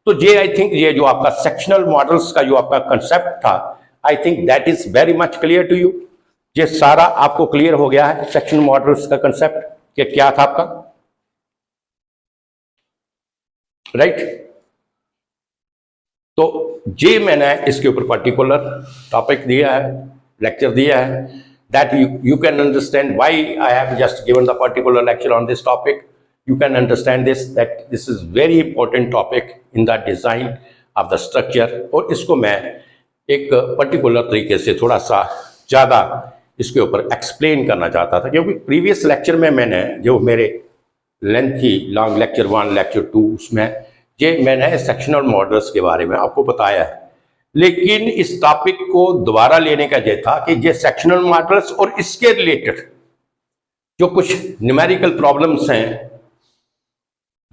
तो ये आई थिंक ये जो आपका सेक्शनल मॉडल्स का जो आपका कंसेप्ट था, I think that is very much clear to you. ये सारा आपको क्लियर हो गया है सेक्शनल मॉडल्स का कंसेप्ट कि क्या था आपका, राइट। तो ये मैंने इसके ऊपर पर्टिकुलर टॉपिक दिया है, लेक्चर दिया है, that you can understand why I have just given the particular lecture on this topic. You can understand this that this is very important topic in the design of the structure, और इसको मैं एक particular तरीके से थोड़ा सा ज़्यादा इसके ऊपर एक्सप्लेन करना चाहता था, क्योंकि प्रीवियस लेक्चर में मैंने जो मेरे लेंथी लॉन्ग लेक्चर 1 लेक्चर 2 उसमें ये मैंने सेक्शनल मॉडल्स के बारे में आपको बताया है, लेकिन इस टॉपिक को दोबारा लेने का यह था कि ये सेक्शनल मॉडल्स और इसके रिलेटेड जो कुछ न्यूमेरिकल प्रॉब्लम्स हैं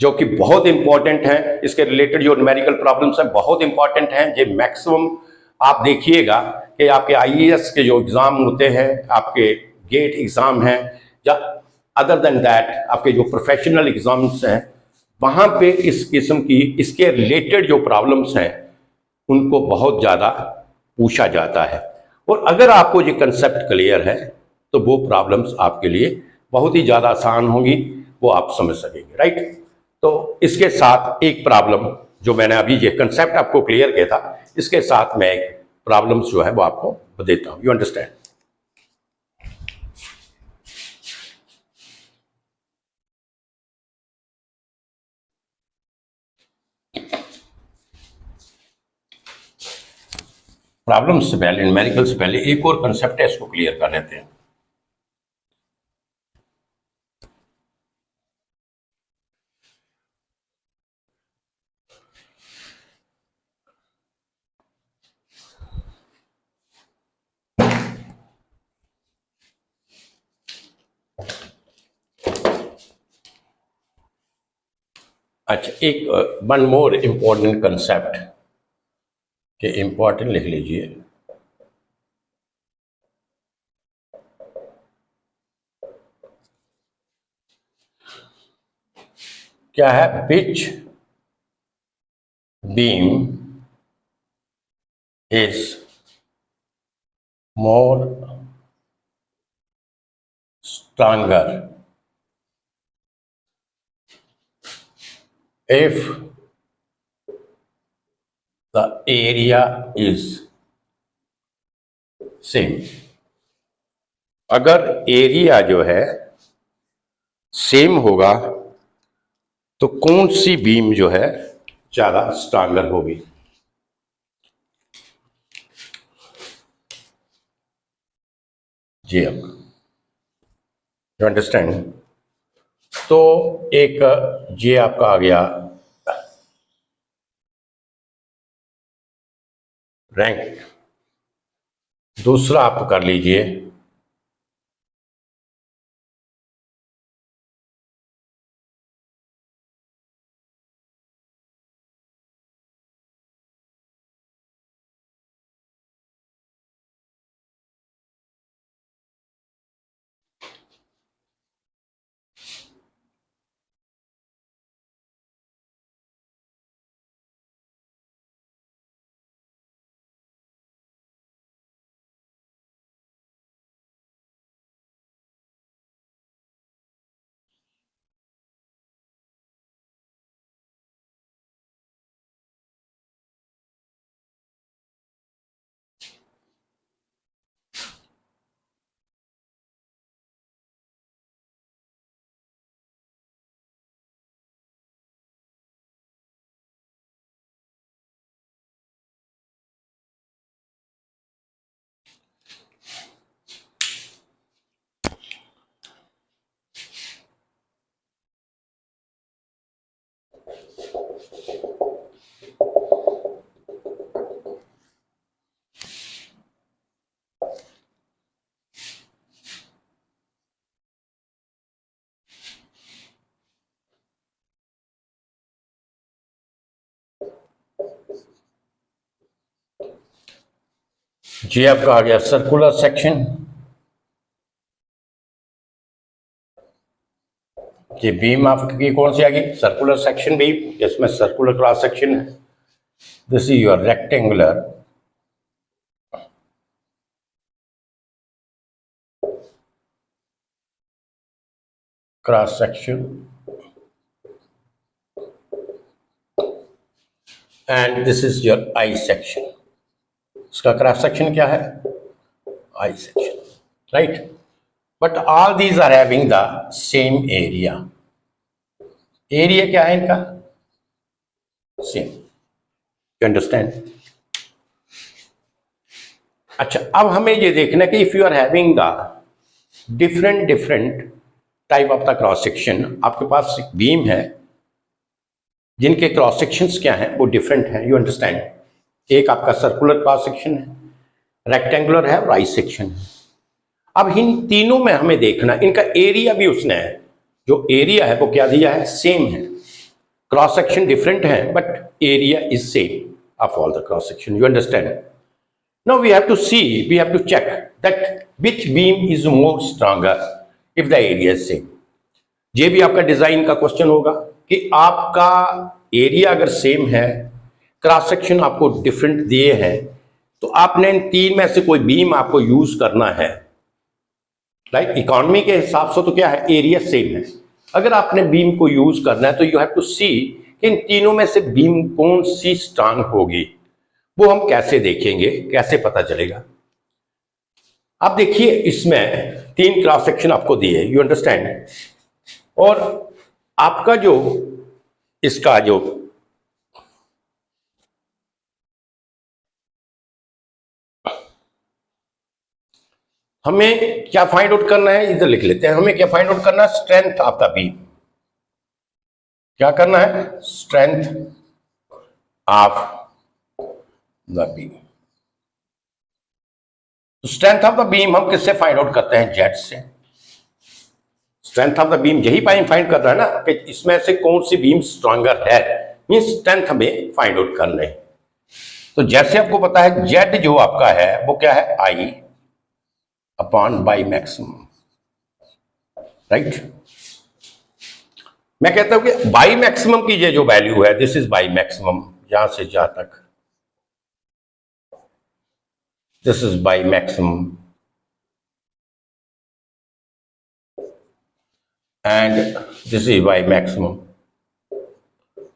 जो कि बहुत इंपॉर्टेंट हैं, इसके रिलेटेड जो न्यूमेरिकल प्रॉब्लम्स हैं बहुत इंपॉर्टेंट हैं। ये मैक्सिमम आप देखिएगा कि आपके आईएएस के जो एग्जाम होते हैं, आपके गेट एग्जाम हैं, या अदर देन दैट आपके जो प्रोफेशनल एग्जाम्स हैं, वहां पे इस किस्म की इसके रिलेटेड जो प्रॉब्लम्स हैं उनको बहुत ज़्यादा पूछा जाता है। और अगर आपको ये कंसेप्ट क्लियर है तो वो प्रॉब्लम्स आपके लिए बहुत ही ज़्यादा आसान होंगी, वो आप समझ सकेंगे, राइट। तो इसके साथ एक प्रॉब्लम जो मैंने अभी ये कंसेप्ट आपको क्लियर किया था, इसके साथ मैं एक प्रॉब्लम्स जो है वो आपको देता हूँ, यू अंडरस्टैंड। प्रॉब्लम से पहले, न्यूमेरिकल से पहले एक और कंसेप्ट है, इसको क्लियर कर लेते हैं। अच्छा, एक वन मोर इंपॉर्टेंट कंसेप्ट के इंपॉर्टेंट लिख लीजिए। क्या है? Pitch beam is more stronger if the area is same। अगर एरिया जो है सेम होगा तो कौन सी बीम जो है ज्यादा स्ट्रांगर होगी? जी, अब यू अंडरस्टैंड। तो एक ये आपका आ गया रैंक। दूसरा आप कर लीजिए जी आपका आ गया सर्कुलर सेक्शन। ये बीम आपकी कौन सी आ गई? सर्कुलर सेक्शन बीम, इसमें सर्कुलर क्रॉस सेक्शन है। This is your rectangular cross section and this is your I section. इसका क्रॉस सेक्शन क्या है? I section, right? But all these are having the same area. Area क्या है इनका? Same. You understand? अच्छा, अब हमें ये देखना कि if you are having the different type of the cross section, आपके पास एक बीम है जिनके क्रॉस सेक्शंस क्या हैं, वो डिफरेंट हैं। You understand? एक आपका सर्कुलर क्रॉस सेक्शन है, रेक्टेंगुलर है और आई सेक्शन है। अब इन तीनों में हमें देखना, इनका एरिया भी उसने है, जो एरिया है वो क्या दिया है? सेम है। क्रॉस सेक्शन डिफरेंट है but area is same of all the cross section. You understand? Now we have to see, we have to check that which beam is more stronger if the area is same. ये भी आपका design का question होगा कि आपका area अगर same है, cross section आपको डिफरेंट दिए हैं, तो आपने इन तीन में से कोई बीम आपको यूज करना है, राइट? इकोनॉमी के हिसाब से तो क्या है? एरिया सेम है। अगर आपने बीम को यूज करना है तो यू हैव टू सी कि इन तीनों में से बीम कौन सी स्ट्रांग होगी। वो हम कैसे देखेंगे, कैसे पता चलेगा? आप देखिए, इसमें तीन क्रॉस सेक्शन आपको दिए, यू अंडरस्टैंड? और आपका जो इसका जो हमें क्या फाइंड आउट करना है, इधर लिख लेते हैं। हमें क्या फाइंड आउट करना है? Strength of the beam. क्या करना है? Strength of the beam. Strength of the beam हम किससे फाइंड आउट करते हैं? जेड से। स्ट्रेंथ ऑफ द बीम यही फाइंड कर रहा है ना कि इसमें से कौन सी बीम स्ट्रॉन्गर है, मींस स्ट्रेंथ हमें फाइंड आउट करना है। तो जैसे आपको पता है जेड जो आपका है वो क्या है? आई अपॉन बाई मैक्सिमम, राइट? मैं कहता हूं कि बाई मैक्सिमम की ये जो वैल्यू है, दिस इज बाई मैक्सिमम, यहां से जहां तक, this is by maximum and this is by maximum.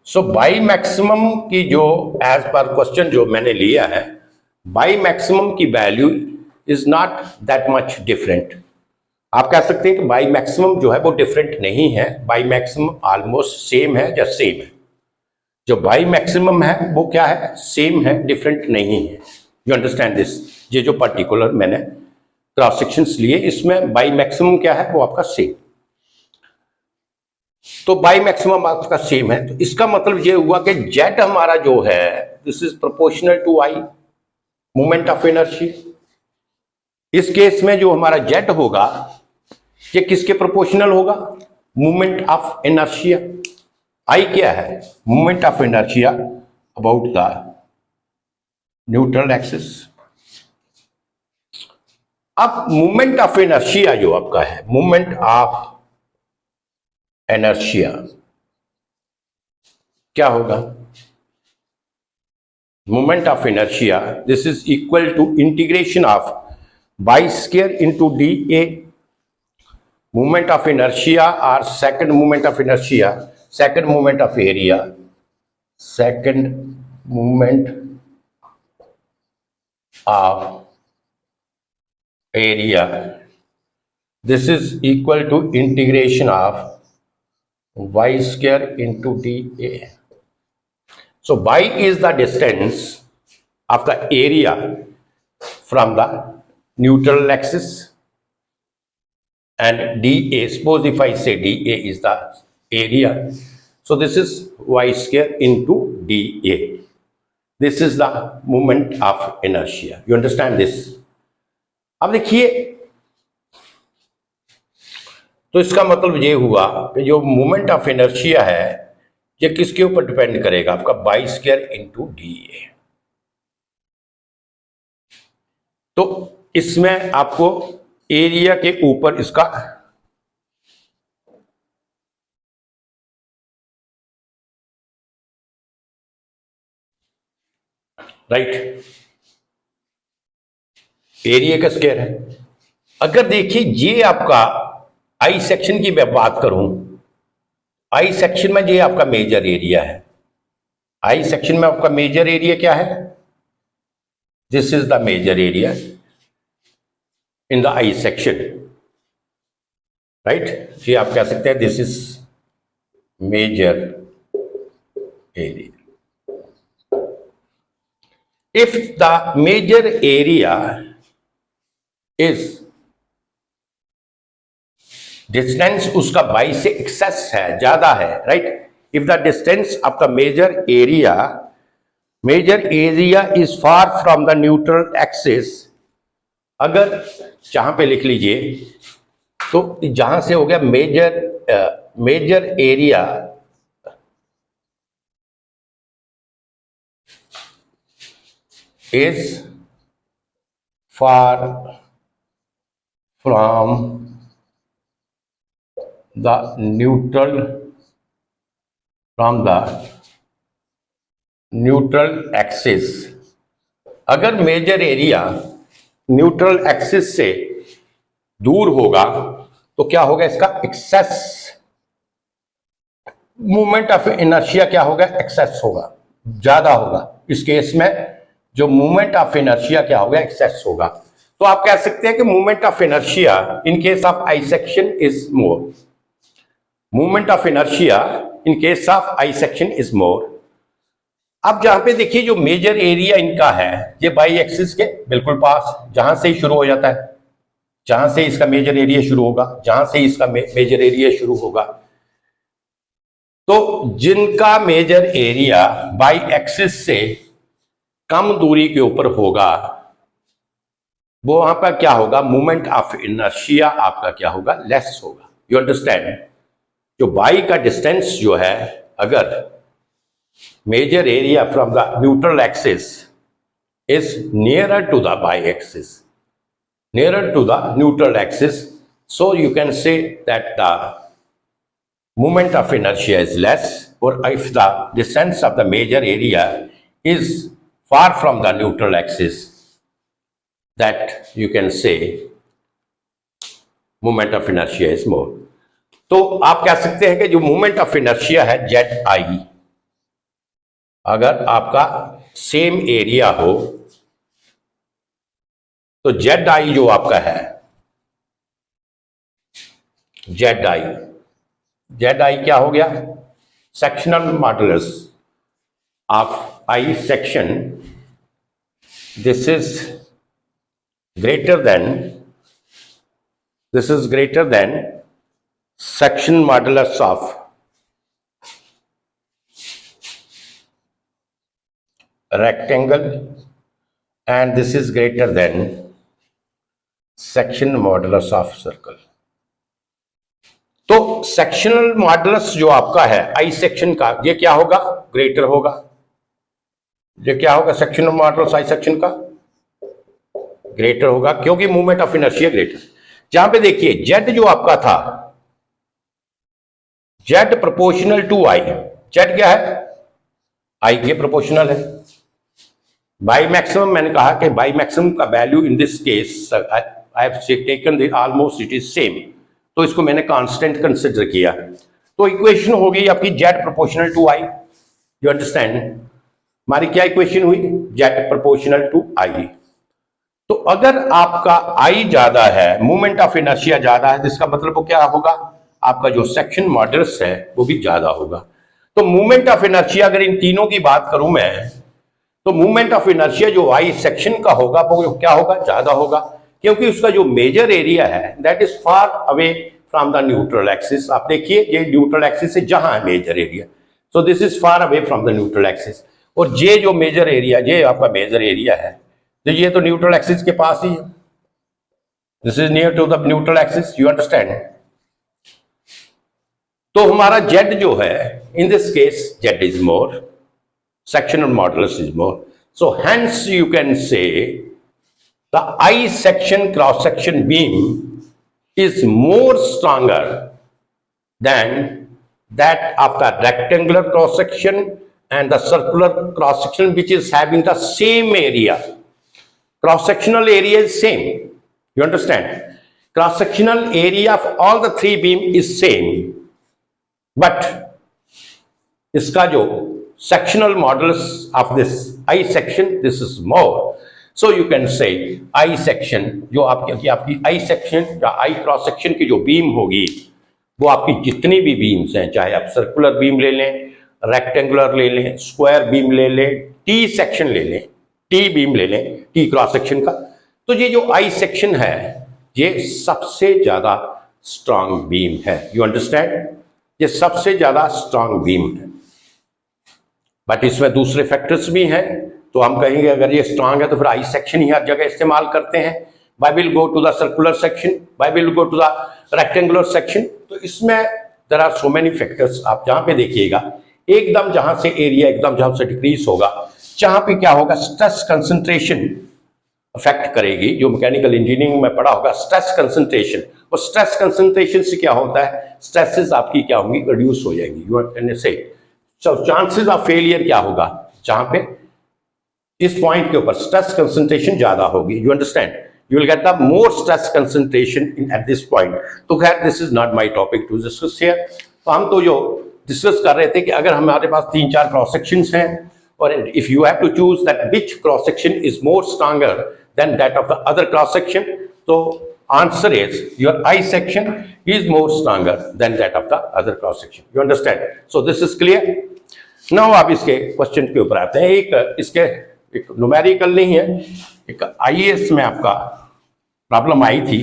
So by maximum की जो एज पर क्वेश्चन जो मैंने लिया है, बाई मैक्सिमम की value is not that much different. आप कह सकते हैं कि बाई मैक्सिमम जो है वो डिफरेंट नहीं है, बाई मैक्सिमम ऑलमोस्ट सेम है या सेम है। जो बाई मैक्सिमम है वो क्या है? सेम है, डिफरेंट नहीं है। You understand this? ये जो पर्टिकुलर मैंने क्रॉस सेक्शंस लिए, इसमें बाई मैक्सिमम क्या है? वो आपका सेम। तो बाई मैक्सिमम आपका सेम है, तो इसका मतलब ये हुआ कि जेड हमारा जो है, this is proportional to I, moment of inertia. इस केस में जो हमारा जेड होगा ये किसके प्रोपोर्शनल होगा? Moment of inertia. आई क्या है? Moment of inertia about the neutral axis. अब मोमेंट ऑफ इनर्शिया जो आपका है, मोमेंट ऑफ इनर्शिया क्या होगा? Moment of inertia, this is equal to integration of y square into d A. Moment of inertia और second moment of inertia, second moment of area, second moment of area, this is equal to integration of y square into dA. So y is the distance of the area from the neutral axis, and dA, suppose if I say dA is the area, so this is y square into dA. This is the moment of inertia. You understand this? अब देखिए, तो इसका मतलब ये हुआ कि जो moment of inertia है ये किसके ऊपर डिपेंड करेगा? आपका बाई स्क्वायर इंटू डी ए। तो इसमें आपको एरिया के ऊपर इसका राइट एरिया का स्क्वायर है। अगर देखिए ये आपका आई सेक्शन की मैं बात करूं, आई सेक्शन में ये आपका मेजर एरिया है। आई सेक्शन में आपका मेजर एरिया क्या है? This is the major area in the I section, right. ये आप कह सकते हैं this is major area. If the major area is distance उसका बाई से एक्सेस है, ज्यादा है, right. If the distance of the major area is far from the neutral axis, अगर जहां पे लिख लीजिए, तो जहां से हो गया major area is far from the neutral axis। अगर मेजर एरिया न्यूट्रल एक्सिस से दूर होगा तो क्या होगा? इसका एक्सेस मूवमेंट ऑफ इनर्शिया क्या होगा? एक्सेस होगा, ज्यादा होगा। इस केस में जो मूवमेंट ऑफ इनर्शिया क्या होगा? एक्सेस होगा। तो आप कह सकते हैं कि movement of inertia in case of I section is more. Movement of inertia in case of I section is more. अब जहां पे देखिए जो मेजर एरिया इनका है, ये बाई एक्सिस के बिल्कुल पास, जहां से ही शुरू हो जाता है, जहां से इसका मेजर एरिया शुरू होगा, जहां से इसका मेजर एरिया शुरू होगा, तो जिनका मेजर एरिया बाई एक्सिस से कम दूरी के ऊपर होगा, वो वहां पर क्या होगा? मूवमेंट ऑफ इनर्शिया आपका क्या होगा? लेस होगा। You understand? जो बाई का डिस्टेंस जो है, अगर major area from the neutral axis is nearer to the y axis, nearer to the neutral axis, so you can say that the moment of inertia is less, or if the distance of the major area is far from the neutral axis, that you can say moment of inertia is more। तो आप कह सकते हैं कि जो movement of inertia है Z I, अगर आपका सेम एरिया हो तो जेड आई जो आपका है, जेड आई क्या हो गया? Sectional modulus of I section, this is greater then section modulus of rectangle, and this is greater than section modulus of circle। तो सेक्शनल मॉडुलस जो आपका है आई सेक्शन का, ये क्या होगा? ग्रेटर होगा। ये क्या होगा? सेक्शनल मॉडुलस आई सेक्शन का ग्रेटर होगा, क्योंकि मूवमेंट ऑफ इनर्शिया ग्रेटर। जहां पे देखिए जेड जो आपका था, Z proportional to I, Z क्या है? आई के प्रोपोर्शनल है। बाई मैक्सिमम मैंने कहा कि बाई मैक्सिमम का value in this case I have taken almost it is same, तो इसको मैंने कांस्टेंट कंसिडर किया। तो इक्वेशन हो गई आपकी Z proportional to I. You understand? हमारी क्या इक्वेशन हुई? Z proportional to I. तो अगर आपका आई ज्यादा है, मूवमेंट ऑफ इनर्शिया ज्यादा है, जिसका मतलब वो क्या होगा? आपका जो सेक्शन मॉडुलस है वो भी ज्यादा होगा। तो मूवमेंट ऑफ इनर्शिया, अगर इन तीनों की बात करूं मैं, तो मूवमेंट ऑफ इनर्शिया जो आई सेक्शन का होगा वो क्या होगा? ज्यादा होगा, क्योंकि उसका जो मेजर एरिया है that is far away from the neutral axis. आप देखिए ये न्यूट्रल एक्सिस से जहां है major area, so this is far away from the neutral axis. और ये जो मेजर एरिया, ये आपका मेजर एरिया है, तो ये तो न्यूट्रल एक्सिस के पास ही है। This is near to the neutral axis. You understand? तो हमारा जेड जो है, in this case Z is more, sectional modulus is more, so hence you can say the I section cross section beam is more stronger than that of the rectangular cross section and the circular cross section, which is having the same area. Cross sectional area is same. You understand? Cross sectional area of all the three beam is same, but इसका जो sectional modulus of this I section, this is more. So you can say I section, जो आपकी I section या I cross section की जो beam होगी, वो आपकी जितनी भी बीम्स हैं, चाहे आप सर्कुलर बीम ले लें, रेक्टेंगुलर ले लें, स्क्वायर बीम ले लें, टी सेक्शन ले लें, टी बीम ले लें, टी क्रॉस सेक्शन का, तो ये जो आई सेक्शन है ये सबसे ज्यादा स्ट्रांग बीम है. You understand? ये सबसे ज्यादा स्ट्रांग बीम है. बट इसमें दूसरे फैक्टर्स भी हैं, तो हम कहेंगे अगर ये स्ट्रांग है तो फिर आई सेक्शन ही हर जगह इस्तेमाल करते हैं. Why will go to the circular section? Why will go to the rectangular section? तो इसमें there are so many factors. आप जहां पे देखिएगा, एकदम जहां से एरिया एकदम जहां से डिक्रीज होगा, जहां पे क्या होगा, स्ट्रेस कंसंट्रेशन अफेक्ट करेगी. जो मैकेनिकल इंजीनियरिंग में पढ़ा होगा, स्ट्रेस कंसंट्रेशन, और स्ट्रेस कंसंट्रेशन से क्या होता है, स्ट्रेसेस आपकी क्या होंगी, रिड्यूस हो जाएंगी. यू कैन से सो चांसेस ऑफ फेलियर क्या होगा, जहां पे इस पॉइंट के ऊपर स्ट्रेस कंसंट्रेशन ज्यादा होगी. You understand? You will get the more stress concentration at this point. तो खैर this is not my topic to discuss here. तो हम तो जो डिस्कस कर रहे थे कि अगर हमारे पास 3-4 क्रॉस सेक्शंस हैं, और if you have to choose that which cross section is more stronger than that of the other cross section, तो answer is your I section is more stronger than that of the other cross section. You understand? So this is clear. Now आप इसके question के ऊपर आते हैं. एक इसके एक न्यूमेरिकल नहीं है, एक आईएएस में आपका प्रॉब्लम आई थी,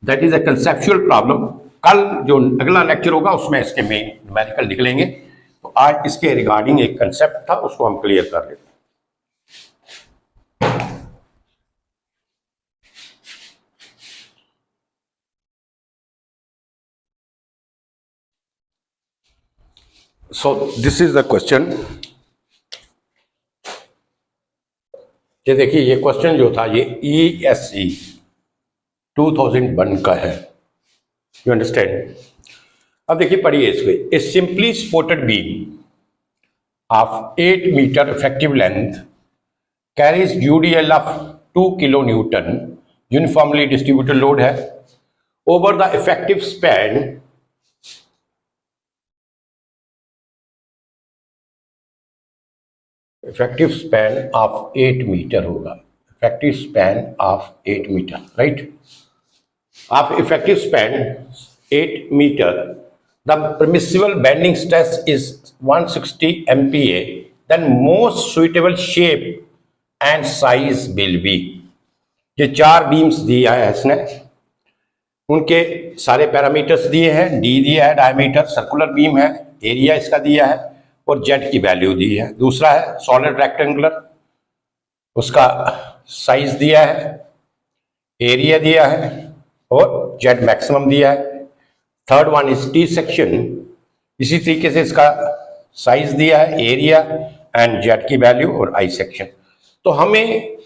that is a conceptual problem. कल जो अगला लेक्चर होगा उसमें इसके मेन न्यूमेरिकल निकलेंगे. तो आज इसके रिगार्डिंग एक कंसेप्ट था, उसको हम क्लियर कर लेते हैं. सो दिस इज द क्वेश्चन. ये देखिए, ये क्वेश्चन जो था ये ESE 2001 का है. You understand? अब देखिए, पढ़िए इसको. A simply supported beam of 8 metre effective length carries UDL of 2 kilo newton, uniformly distributed load है, over the effective span effective span of 8 metre होगा. Effective span of 8 metre, right? Of effective span 8 metre, the permissible bending stress is 160 MPa, then most suitable shape and size will be. ये 4 beams दिया है इसने, उनके सारे parameters दिए हैं. D दिया है डायमीटर, सर्कुलर बीम है, एरिया इसका दिया है, और जेड की वैल्यू दी है. दूसरा है सॉलिड रेक्टेंगुलर, उसका साइज दिया है, एरिया दिया है, और जेड मैक्सिमम दिया है. Third one is T section, इसी तरीके से इसका साइज दिया है, एरिया एंड जेड की वैल्यू, और आई सेक्शन. तो हमें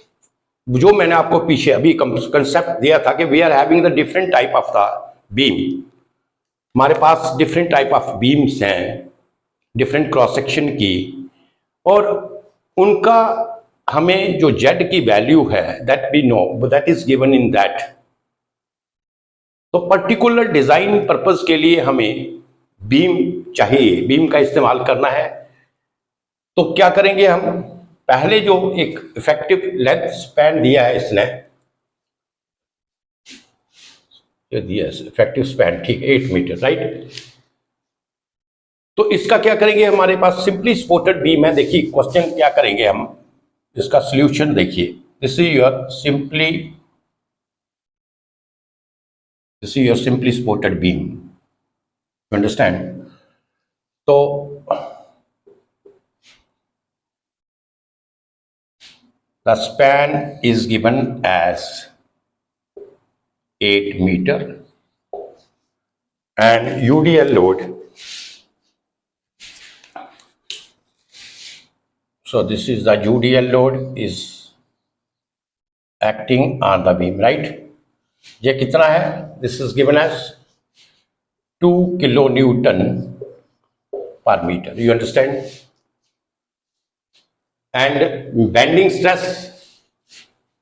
जो मैंने आपको पीछे अभी कंसेप्ट दिया था कि we are having the different type of the beam. हमारे पास डिफरेंट टाइप ऑफ बीम्स हैं, डिफरेंट क्रॉस सेक्शन की, और उनका हमें जो जेड की वैल्यू है that we know, that is given in that. तो पर्टिकुलर डिजाइन पर्पस के लिए हमें बीम चाहिए, बीम का इस्तेमाल करना है. तो क्या करेंगे हम, पहले जो एक इफेक्टिव लेंथ स्पैन दिया है इसने, ये दिया है इफेक्टिव स्पैन, ठीक, 8 मीटर, राइट? तो इसका क्या करेंगे, हमारे पास सिंपली सपोर्टेड बीम है. देखिए क्वेश्चन क्या करेंगे हम, इसका सॉल्यूशन देखिए. This is your simply supported beam. You understand? तो the span is given as 8 metre and UDL load. So this is the UDL load is acting on the beam, right. ये कितना है? This is given as 2 kilo newton per metre, you understand. And bending stress,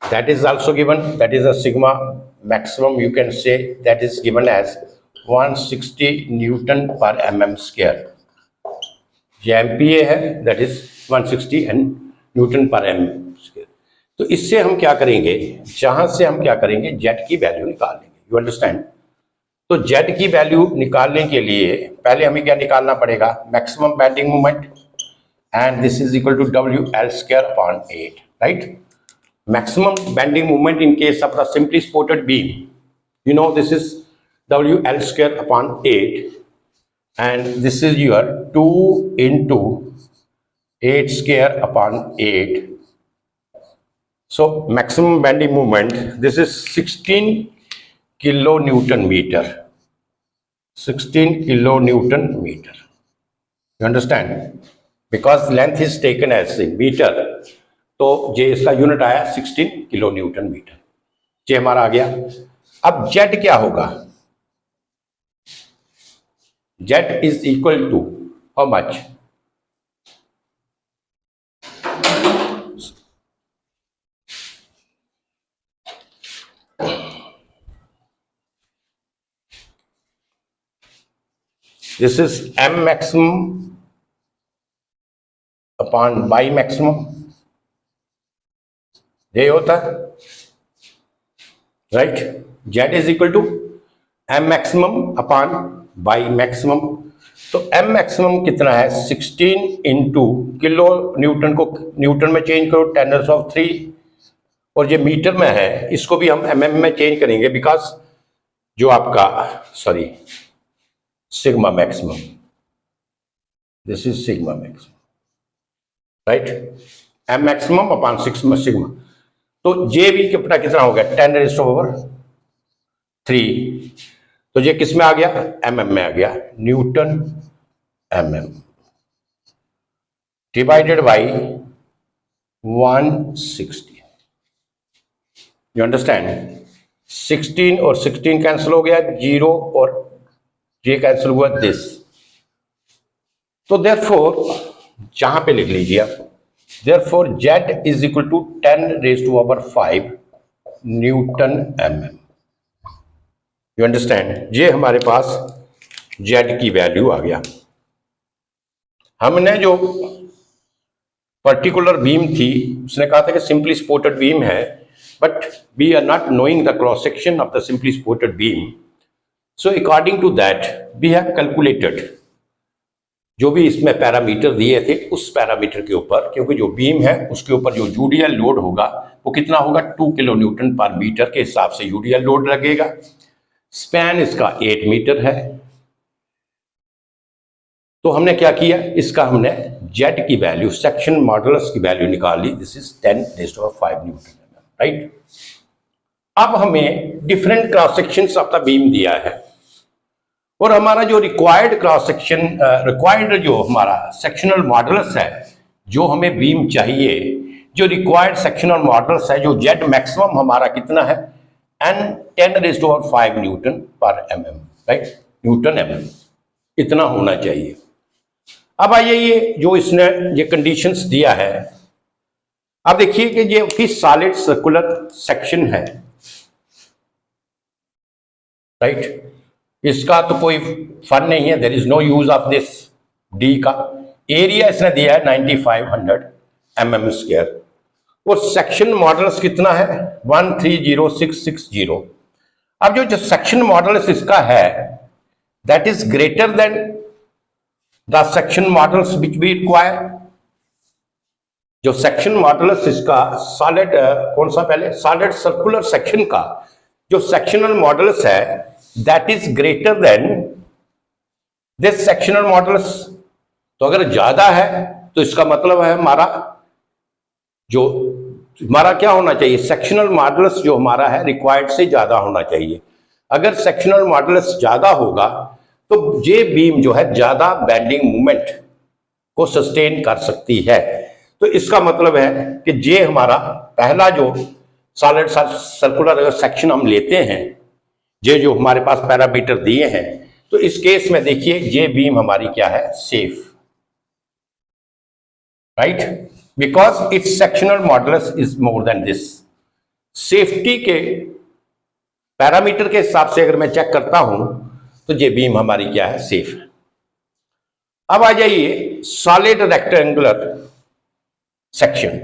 that is also given, that is a sigma maximum, you can say, that is given as 160 Newton per mm square. ये MPa है, that is 160 Newton per mm square. तो इससे हम क्या करेंगे, जहां से हम क्या करेंगे, Z की वैल्यू निकाल लेंगे, यू अंडरस्टैंड। तो Z की वैल्यू निकालने के लिए पहले हमें क्या निकालना पड़ेगा, maximum bending moment, and this is equal to WL square upon 8, right. Maximum bending moment in case of the simply supported beam, you know, this is WL square upon 8, and this is your 2 into 8 square upon 8. So maximum bending moment, this is 16 kilonewton meter, 16 kilonewton meter, you understand, because length is taken as meter, तो जे इसका unit आया 16 kilo Newton metre, जे हमारा आ गया। अब Z क्या होगा, Z is equal to how much, this is M maximum upon y maximum, ये होता है, right. Z is equal to M maximum upon y maximum. तो एम मैक्सिमम कितना है, 16 इंटू किलो न्यूटन को न्यूटन में चेंज करो 10⁻3, और ये मीटर में है, इसको भी हम mm में चेंज करेंगे, बिकॉज जो आपका sigma maximum, this is sigma maximum, right. M maximum upon sigma, तो जे भी अपना कितना हो गया 10⁻3, तो ये किस में आ गया, mm में आ गया, Newton mm divided by 160, you understand. 16 और 16 कैंसिल हो गया, 0 और ये कैंसिल हुआ, दिस। तो देयरफॉर जहां पे लिख लीजिए आप, therefore Z is equal to 10⁻5 Newton mm, you understand। ये हमारे पास Z की वैल्यू आ गया। हमने जो पर्टिकुलर बीम थी, उसने कहा था कि सिंपली सपोर्टेड बीम है, but we are not knowing the cross section of the simply supported beam, so according to that we have calculated जो भी इसमें पैरामीटर दिए थे, उस पैरामीटर के ऊपर, क्योंकि जो बीम है उसके ऊपर जो यूडीएल लोड होगा वो कितना होगा, 2 किलो न्यूटन पर मीटर के हिसाब से यूडीएल लोड लगेगा। स्पैन इसका 8 मीटर है। तो हमने क्या किया, इसका हमने जेड की वैल्यू, सेक्शन मॉडुलस की वैल्यू निकाल ली, दिस इज 10⁻5 न्यूटन, राइट। अब हमें different cross sections of the beam दिया है, और हमारा जो रिक्वायर्ड क्रॉस सेक्शन, रिक्वायर्ड जो हमारा सेक्शनल मॉडुलस है, जो हमें बीम चाहिए, जो रिक्वायर्ड सेक्शनल मॉडुलस है, जो जेड मैक्सिमम हमारा कितना है, n 10⁻5 न्यूटन पर mm, राइट, न्यूटन mm, इतना होना चाहिए। अब आइए ये जो इसने ये कंडीशंस दिया है, अब देखिए कि ये की सॉलिड सर्कुलर सेक्शन है, राइट। इसका तो कोई फन नहीं है, there is no use of this. D का एरिया इसने दिया है 9500 mm², और सेक्शन मॉडुलस कितना है 130660। अब जो सेक्शन मॉडुलस इसका है, that is greater than the section modulus which we require. जो सेक्शन मॉडुलस इसका सॉलिड कौन सा, पहले सॉलिड सर्कुलर सेक्शन का जो सेक्शनल मॉडुलस है, that is greater than this sectional modulus. तो अगर ज्यादा है तो इसका मतलब है हमारा जो हमारा क्या होना चाहिए, सेक्शनल मॉडुलस जो हमारा है रिक्वायर्ड से ज्यादा होना चाहिए। अगर सेक्शनल मॉडुलस ज्यादा होगा तो ये बीम जो है ज्यादा बेंडिंग मूवमेंट को सस्टेन कर सकती है। तो इसका मतलब है कि ये हमारा पहला जो सॉलिड सर्कुलर सेक्शन हम लेते हैं, ये जो हमारे पास पैरामीटर दिए हैं, तो इस केस में देखिए ये बीम हमारी क्या है, safe, right, because it's sectional modulus is more than this. Safety के पैरामीटर के हिसाब से अगर मैं चेक करता हूं तो ये बीम हमारी क्या है, सेफ है। अब आ जाइए सॉलिड रेक्टेंगुलर सेक्शन,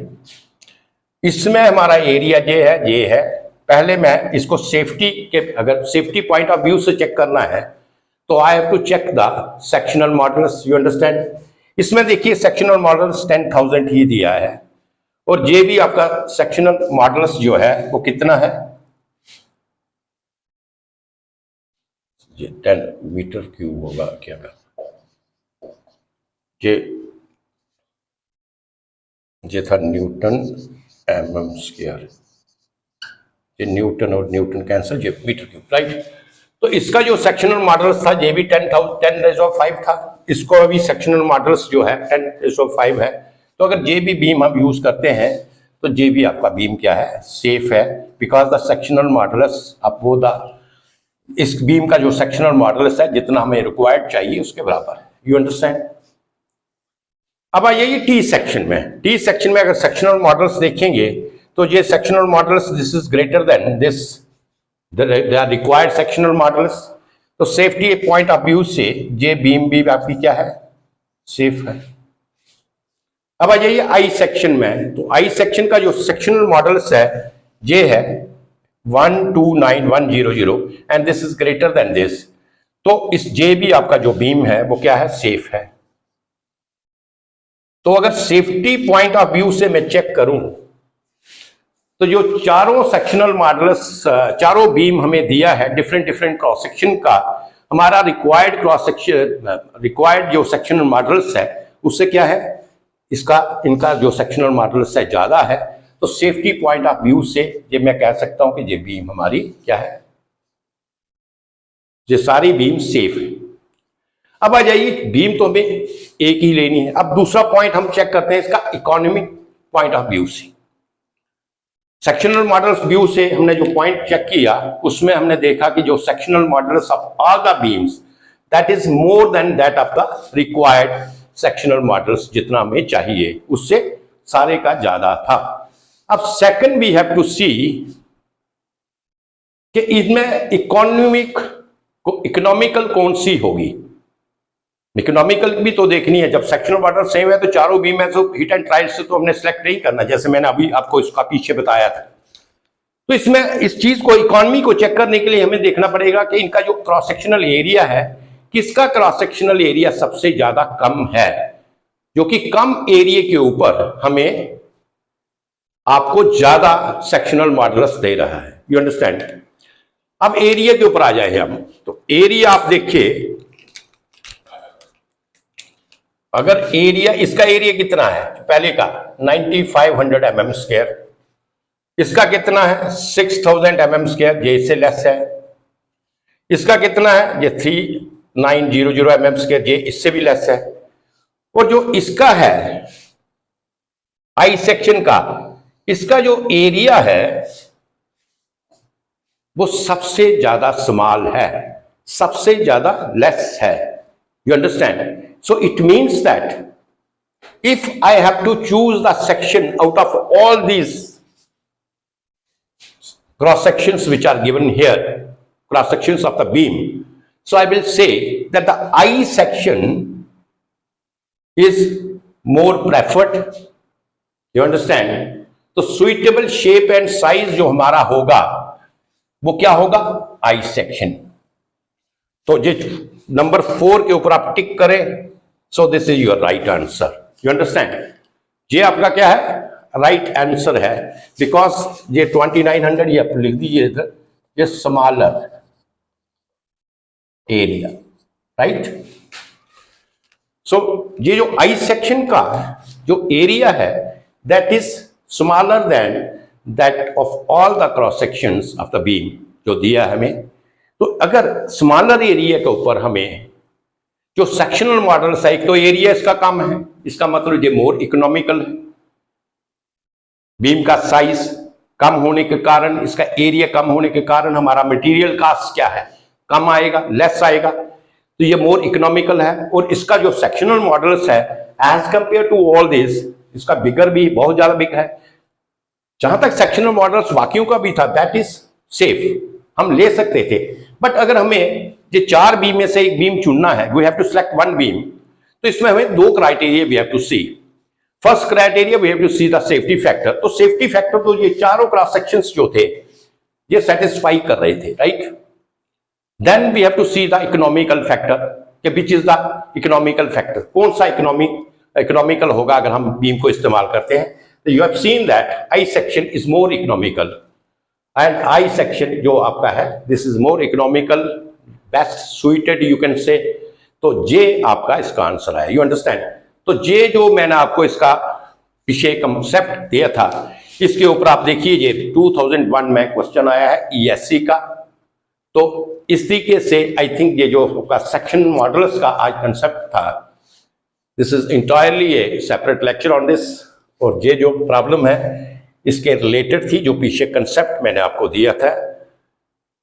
इसमें हमारा एरिया ये है। पहले मैं इसको सेफ्टी के, अगर सेफ्टी पॉइंट ऑफ व्यू से चेक करना है तो I have to check the sectional modulus, you understand. इसमें देखिए सेक्शनल मॉडुलस 10,000 ही दिया है, और ये भी आपका सेक्शनल मॉडुलस जो है वो कितना है, ये 10 मीटर क्यूब होगा क्या, ये था न्यूटन mm स्क्वायर, ये न्यूटन और न्यूटन कैंसिल, ये मीटर क्यूब, राइट। तो इसका जो सेक्शनल मॉडुलस था ये भी 10⁵ था, इसको अभी सेक्शनल मॉडुलस जो है 10⁵ है। तो अगर ये भी बीम हम यूज करते हैं तो ये भी आपका बीम क्या है, सेफ है, बिकॉज द सेक्शनल मॉडुलस अब वो इस बीम का जो सेक्शनल मॉडुलस है जितना हमें रिक्वायर्ड चाहिए उसके बराबर है, यू अंडरस्टैंड। अब आइए टी सेक्शन में। टी सेक्शन में अगर सेक्शनल मॉडुलस देखेंगे तो ये sectional modulus this is greater than this, the required sectional modulus. तो सेफ्टी पॉइंट ऑफ व्यू से ये बीम भी आपकी क्या है, सेफ है। अब आ जाइए आई सेक्शन में, तो आई सेक्शन का जो सेक्शनल मॉडुलस है ये है 129,100 and this is greater than this. तो इस जे भी आपका जो बीम है वो क्या है, सेफ है। तो अगर सेफ्टी पॉइंट ऑफ व्यू से मैं चेक करूं तो जो चारों सेक्शनल मॉडुलस, चारों बीम हमें दिया है डिफरेंट क्रॉस सेक्शन का, हमारा रिक्वायर्ड क्रॉस सेक्शन, रिक्वायर्ड जो सेक्शनल मॉडुलस है उससे क्या है, इनका जो सेक्शनल मॉडुलस है ज्यादा है। तो सेफ्टी पॉइंट ऑफ व्यू से ये मैं कह सकता हूं कि ये बीम हमारी क्या है, ये सारी बीम सेफ है। अब आ जाइए बीम तो हमें एक ही लेनी है। अब दूसरा पॉइंट हम चेक करते हैं इसका इकोनॉमिक पॉइंट ऑफ व्यू से। सेक्शनल मॉडुलस व्यू से हमने जो पॉइंट चेक किया उसमें हमने देखा कि जो sectional modulus of all the beams that is more than that of the required sectional modulus, जितना हमें चाहिए उससे सारे का ज्यादा था। अब second we have to see कि इसमें इकोनॉमिकल कौन सी होगी। इकोनॉमिकल भी तो देखनी है, जब सेक्शनल मॉडुलस सेम है तो चारों बीम है तो हिट एंड ट्रायल से तो हमने सेलेक्ट नहीं करना, जैसे मैंने अभी आपको इसका पीछे बताया था। तो इसमें इस चीज को, इकोनॉमी को चेक करने के लिए हमें देखना पड़ेगा कि इनका जो क्रॉस सेक्शनल एरिया है, किसका क्रॉस सेक्शनल एरिया सबसे ज्यादा कम है, जो कि कम एरिया के ऊपर हमें आपको ज्यादा सेक्शनल मॉडुलस दे रहा है, यू अंडरस्टैंड। अब एरिया के ऊपर आ जाए हम, तो एरिया आप देखिए, अगर एरिया, इसका एरिया कितना है पहले का 9500 mm स्क्वायर, इसका कितना है 6000 mm स्क्वायर, ये इससे लेस है। इसका कितना है ये 3900 mm स्क्वायर, ये इससे भी लेस है। और जो इसका है आई सेक्शन का, इसका जो एरिया है वो सबसे ज्यादा स्मॉल है, सबसे ज्यादा लेस है, you understand. So it means that if I have to choose the section out of all these cross sections which are given here, cross sections of the beam, so I will say that the I section is more preferred, you understand. तो suitable shape and size जो हमारा होगा वो क्या होगा, I section. तो ये number 4 के ऊपर आप टिक करें, सो this is your right answer, you understand. ये आपका क्या है, राइट आंसर है, बिकॉज ये 2900 ये आप लिख दीजिए इधर, ये स्मॉलर एरिया, राइट। सो ये जो आई सेक्शन का जो एरिया है that is smaller than that of all the cross sections of the beam जो दिया है हमें। तो अगर स्मॉलर एरिया के ऊपर हमें जो सेक्शनल मॉडुलस है, एक तो एरिया इसका कम है, इसका मतलब ये मोर इकोनॉमिकल है, बीम का साइज कम होने के कारण, इसका एरिया कम होने के कारण हमारा मटेरियल कास्ट क्या है, कम आएगा, लेस आएगा, तो ये मोर इकोनॉमिकल है। और इसका जो सेक्शनल मॉडल्स है as compare to all this, इसका बिगर भी बहुत ज्यादा बिग है। जहां तक सेक्शनल मॉडल्स बाकियों का भी था, दैट इज सेफ, हम ले सकते थे। बट अगर हमें ये 4 बीम में से एक बीम चुनना है, we have to select 1 beam, तो इसमें हमें 2 criteria we have to see. First criteria we have to see the safety factor. तो सेफ्टी फैक्टर तो ये चारों क्रॉस सेक्शंस जो थे ये सेटिस्फाई कर रहे थे, right. Then we have to see the economical factor, which is the economical factor, कौन सा इकोनॉमिकल होगा अगर हम बीम को इस्तेमाल करते हैं। तो you have seen that I section is more economical and I section जो आपका है this is more economical, best suited you can से। तो जे आपका इसका आंसर है, यू अंडरस्टैंड। तो जे जो मैंने आपको इसका विषय कंसेप्ट दिया था, इसके ऊपर आप देखिए ये 2001 में क्वेश्चन आया है ईएससी का। तो इस तरीके से आई थिंक ये जो आपका सेक्शन मॉडल्स का आज कंसेप्ट था, this is entirely A separate lecture on this. और ये जो प्रॉब्लम है इसके रिलेटेड थी जो पीछे कंसेप्ट मैंने आपको दिया था।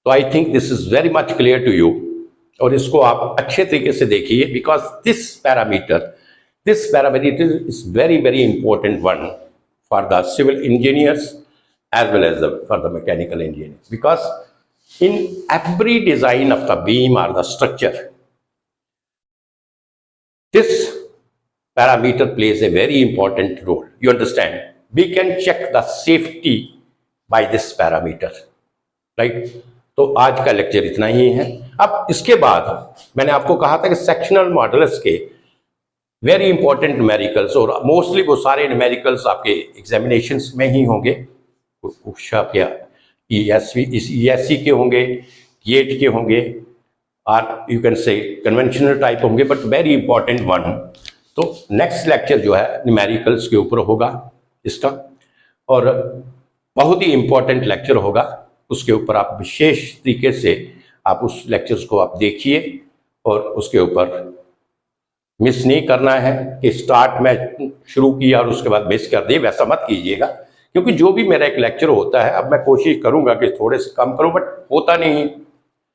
तो I think this is very much clear to you, और इसको आप अच्छे तरीके से देखिए, because this parameter is very very important one for the civil engineers as well as for the mechanical engineers, because in every design of the beam or the structure this parameter plays a very important role, you understand. We can check the safety by this parameter, right. तो आज का lecture इतना ही है। अब इसके बाद मैंने आपको कहा था कि सेक्शनल मॉडल्स के वेरी इंपॉर्टेंट न्यूमेरिकल्स, और मोस्टली वो सारे न्यूमेरिकल्स आपके एग्जामिनेशंस में ही होंगे, या ईएससी के होंगे, गेट के होंगे, और यू कैन से कन्वेंशनल टाइप होंगे, बट वेरी इंपॉर्टेंट वन। तो नेक्स्ट लेक्चर जो है न्यूमेरिकल्स के ऊपर होगा इसका, और बहुत ही इंपॉर्टेंट लेक्चर होगा। उसके ऊपर आप विशेष तरीके से आप उस लेक्चर्स को आप देखिए, और उसके ऊपर मिस नहीं करना है कि स्टार्ट में शुरू किया और उसके बाद मिस कर दिए, वैसा मत कीजिएगा। क्योंकि जो भी मेरा एक लेक्चर होता है, अब मैं कोशिश करूंगा कि थोड़े से कम करूं, बट होता नहीं।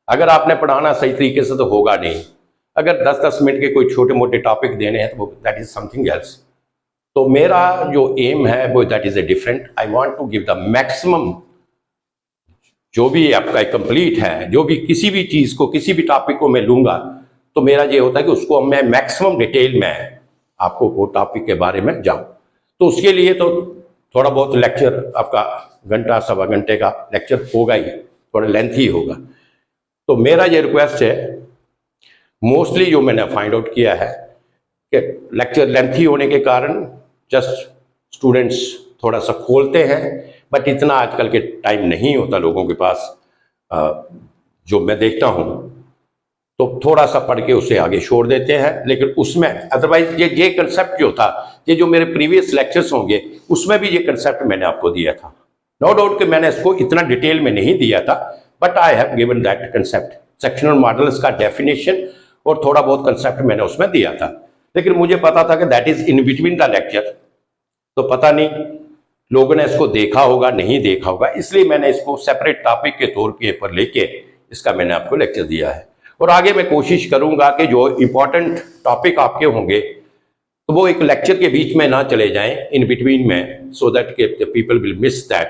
अगर आपने पढ़ाना सही तरीके से तो होगा नहीं। अगर 10-10 मिनट के कोई छोटे मोटे टॉपिक देने हैं तो दैट इज समथिंग एल्स। तो मेरा जो एम है वो that is a different, I want to give the maximum. जो भी आपका कंप्लीट है, जो भी किसी भी चीज को, किसी भी टॉपिक को मैं लूंगा, तो मेरा ये होता है कि उसको मैं मैक्सिमम डिटेल में आपको वो टॉपिक के बारे में जाऊं। तो उसके लिए तो थोड़ा बहुत लेक्चर आपका घंटा सवा घंटे का लेक्चर होगा ही, थोड़ा लेंथी होगा। तो मेरा ये रिक्वेस्ट है, मोस्टली जो मैंने फाइंड आउट किया है कि लेक्चर लेंथी होने के कारण जस्ट स्टूडेंट्स थोड़ा सा खोलते हैं, बट इतना आजकल के टाइम नहीं होता लोगों के पास, जो मैं देखता हूँ। तो थोड़ा सा पढ़ के उसे आगे छोड़ देते हैं, लेकिन उसमें अदरवाइज ये कंसेप्ट जो था, ये जो मेरे प्रीवियस लेक्चर्स होंगे उसमें भी ये कंसेप्ट मैंने आपको दिया था। नो डाउट कि मैंने इसको इतना डिटेल में नहीं दिया था, but I have given that concept, sectional models का डेफिनेशन और थोड़ा बहुत कंसेप्ट मैंने उसमें दिया था। लेकिन मुझे पता था कि that is in between the lecture, तो पता नहीं लोगों ने इसको देखा होगा नहीं देखा होगा, इसलिए मैंने इसको सेपरेट टॉपिक के तौर पर लेके इसका मैंने आपको लेक्चर दिया है। और आगे मैं कोशिश करूंगा कि जो इम्पोर्टेंट टॉपिक आपके होंगे तो वो एक लेक्चर के बीच में ना चले जाएं, इन बिटवीन में, सो दैट के पीपल विल मिस दैट।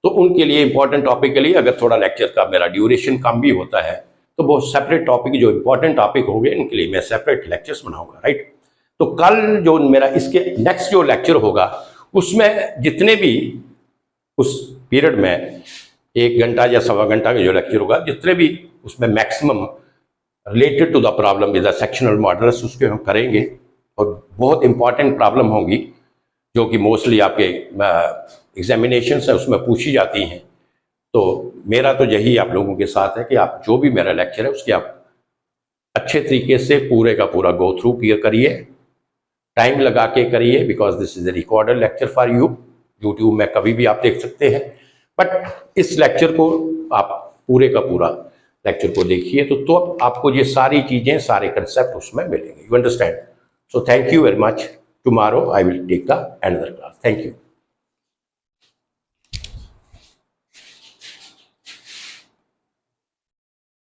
तो उनके लिए इंपॉर्टेंट टॉपिक के लिए अगर थोड़ा लेक्चर का मेरा ड्यूरेशन कम भी होता है तो वो सेपरेट टॉपिक, जो इंपॉर्टेंट टॉपिक होंगे इनके लिए मैं सेपरेट लेक्चर्स बनाऊंगा, राइट। तो कल जो मेरा इसके नेक्स्ट जो लेक्चर होगा उसमें जितने भी उस पीरियड में 1 घंटा या सवा घंटा का जो लेक्चर होगा, जितने भी उसमें maximum related to the problem with the sectional models उसके हम करेंगे। और बहुत इंपॉर्टेंट प्रॉब्लम होंगी जो कि मोस्टली आपके एग्जामिनेशन है उसमें पूछी जाती हैं। तो मेरा तो यही आप लोगों के साथ है कि आप जो भी मेरा लेक्चर है उसके आप अच्छे तरीके से पूरे का पूरा गो थ्रू क्लियर करिए, टाइम लगा के करिए, because this is a recorded lecture for you. YouTube में कभी भी आप देख सकते हैं, बट इस लेक्चर को आप पूरे का पूरा लेक्चर को देखिए तो आपको ये सारी चीजें, सारे कंसेप्ट उसमें मिलेंगे, you understand. So thank you very much. Tomorrow I will take the another class. Thank you.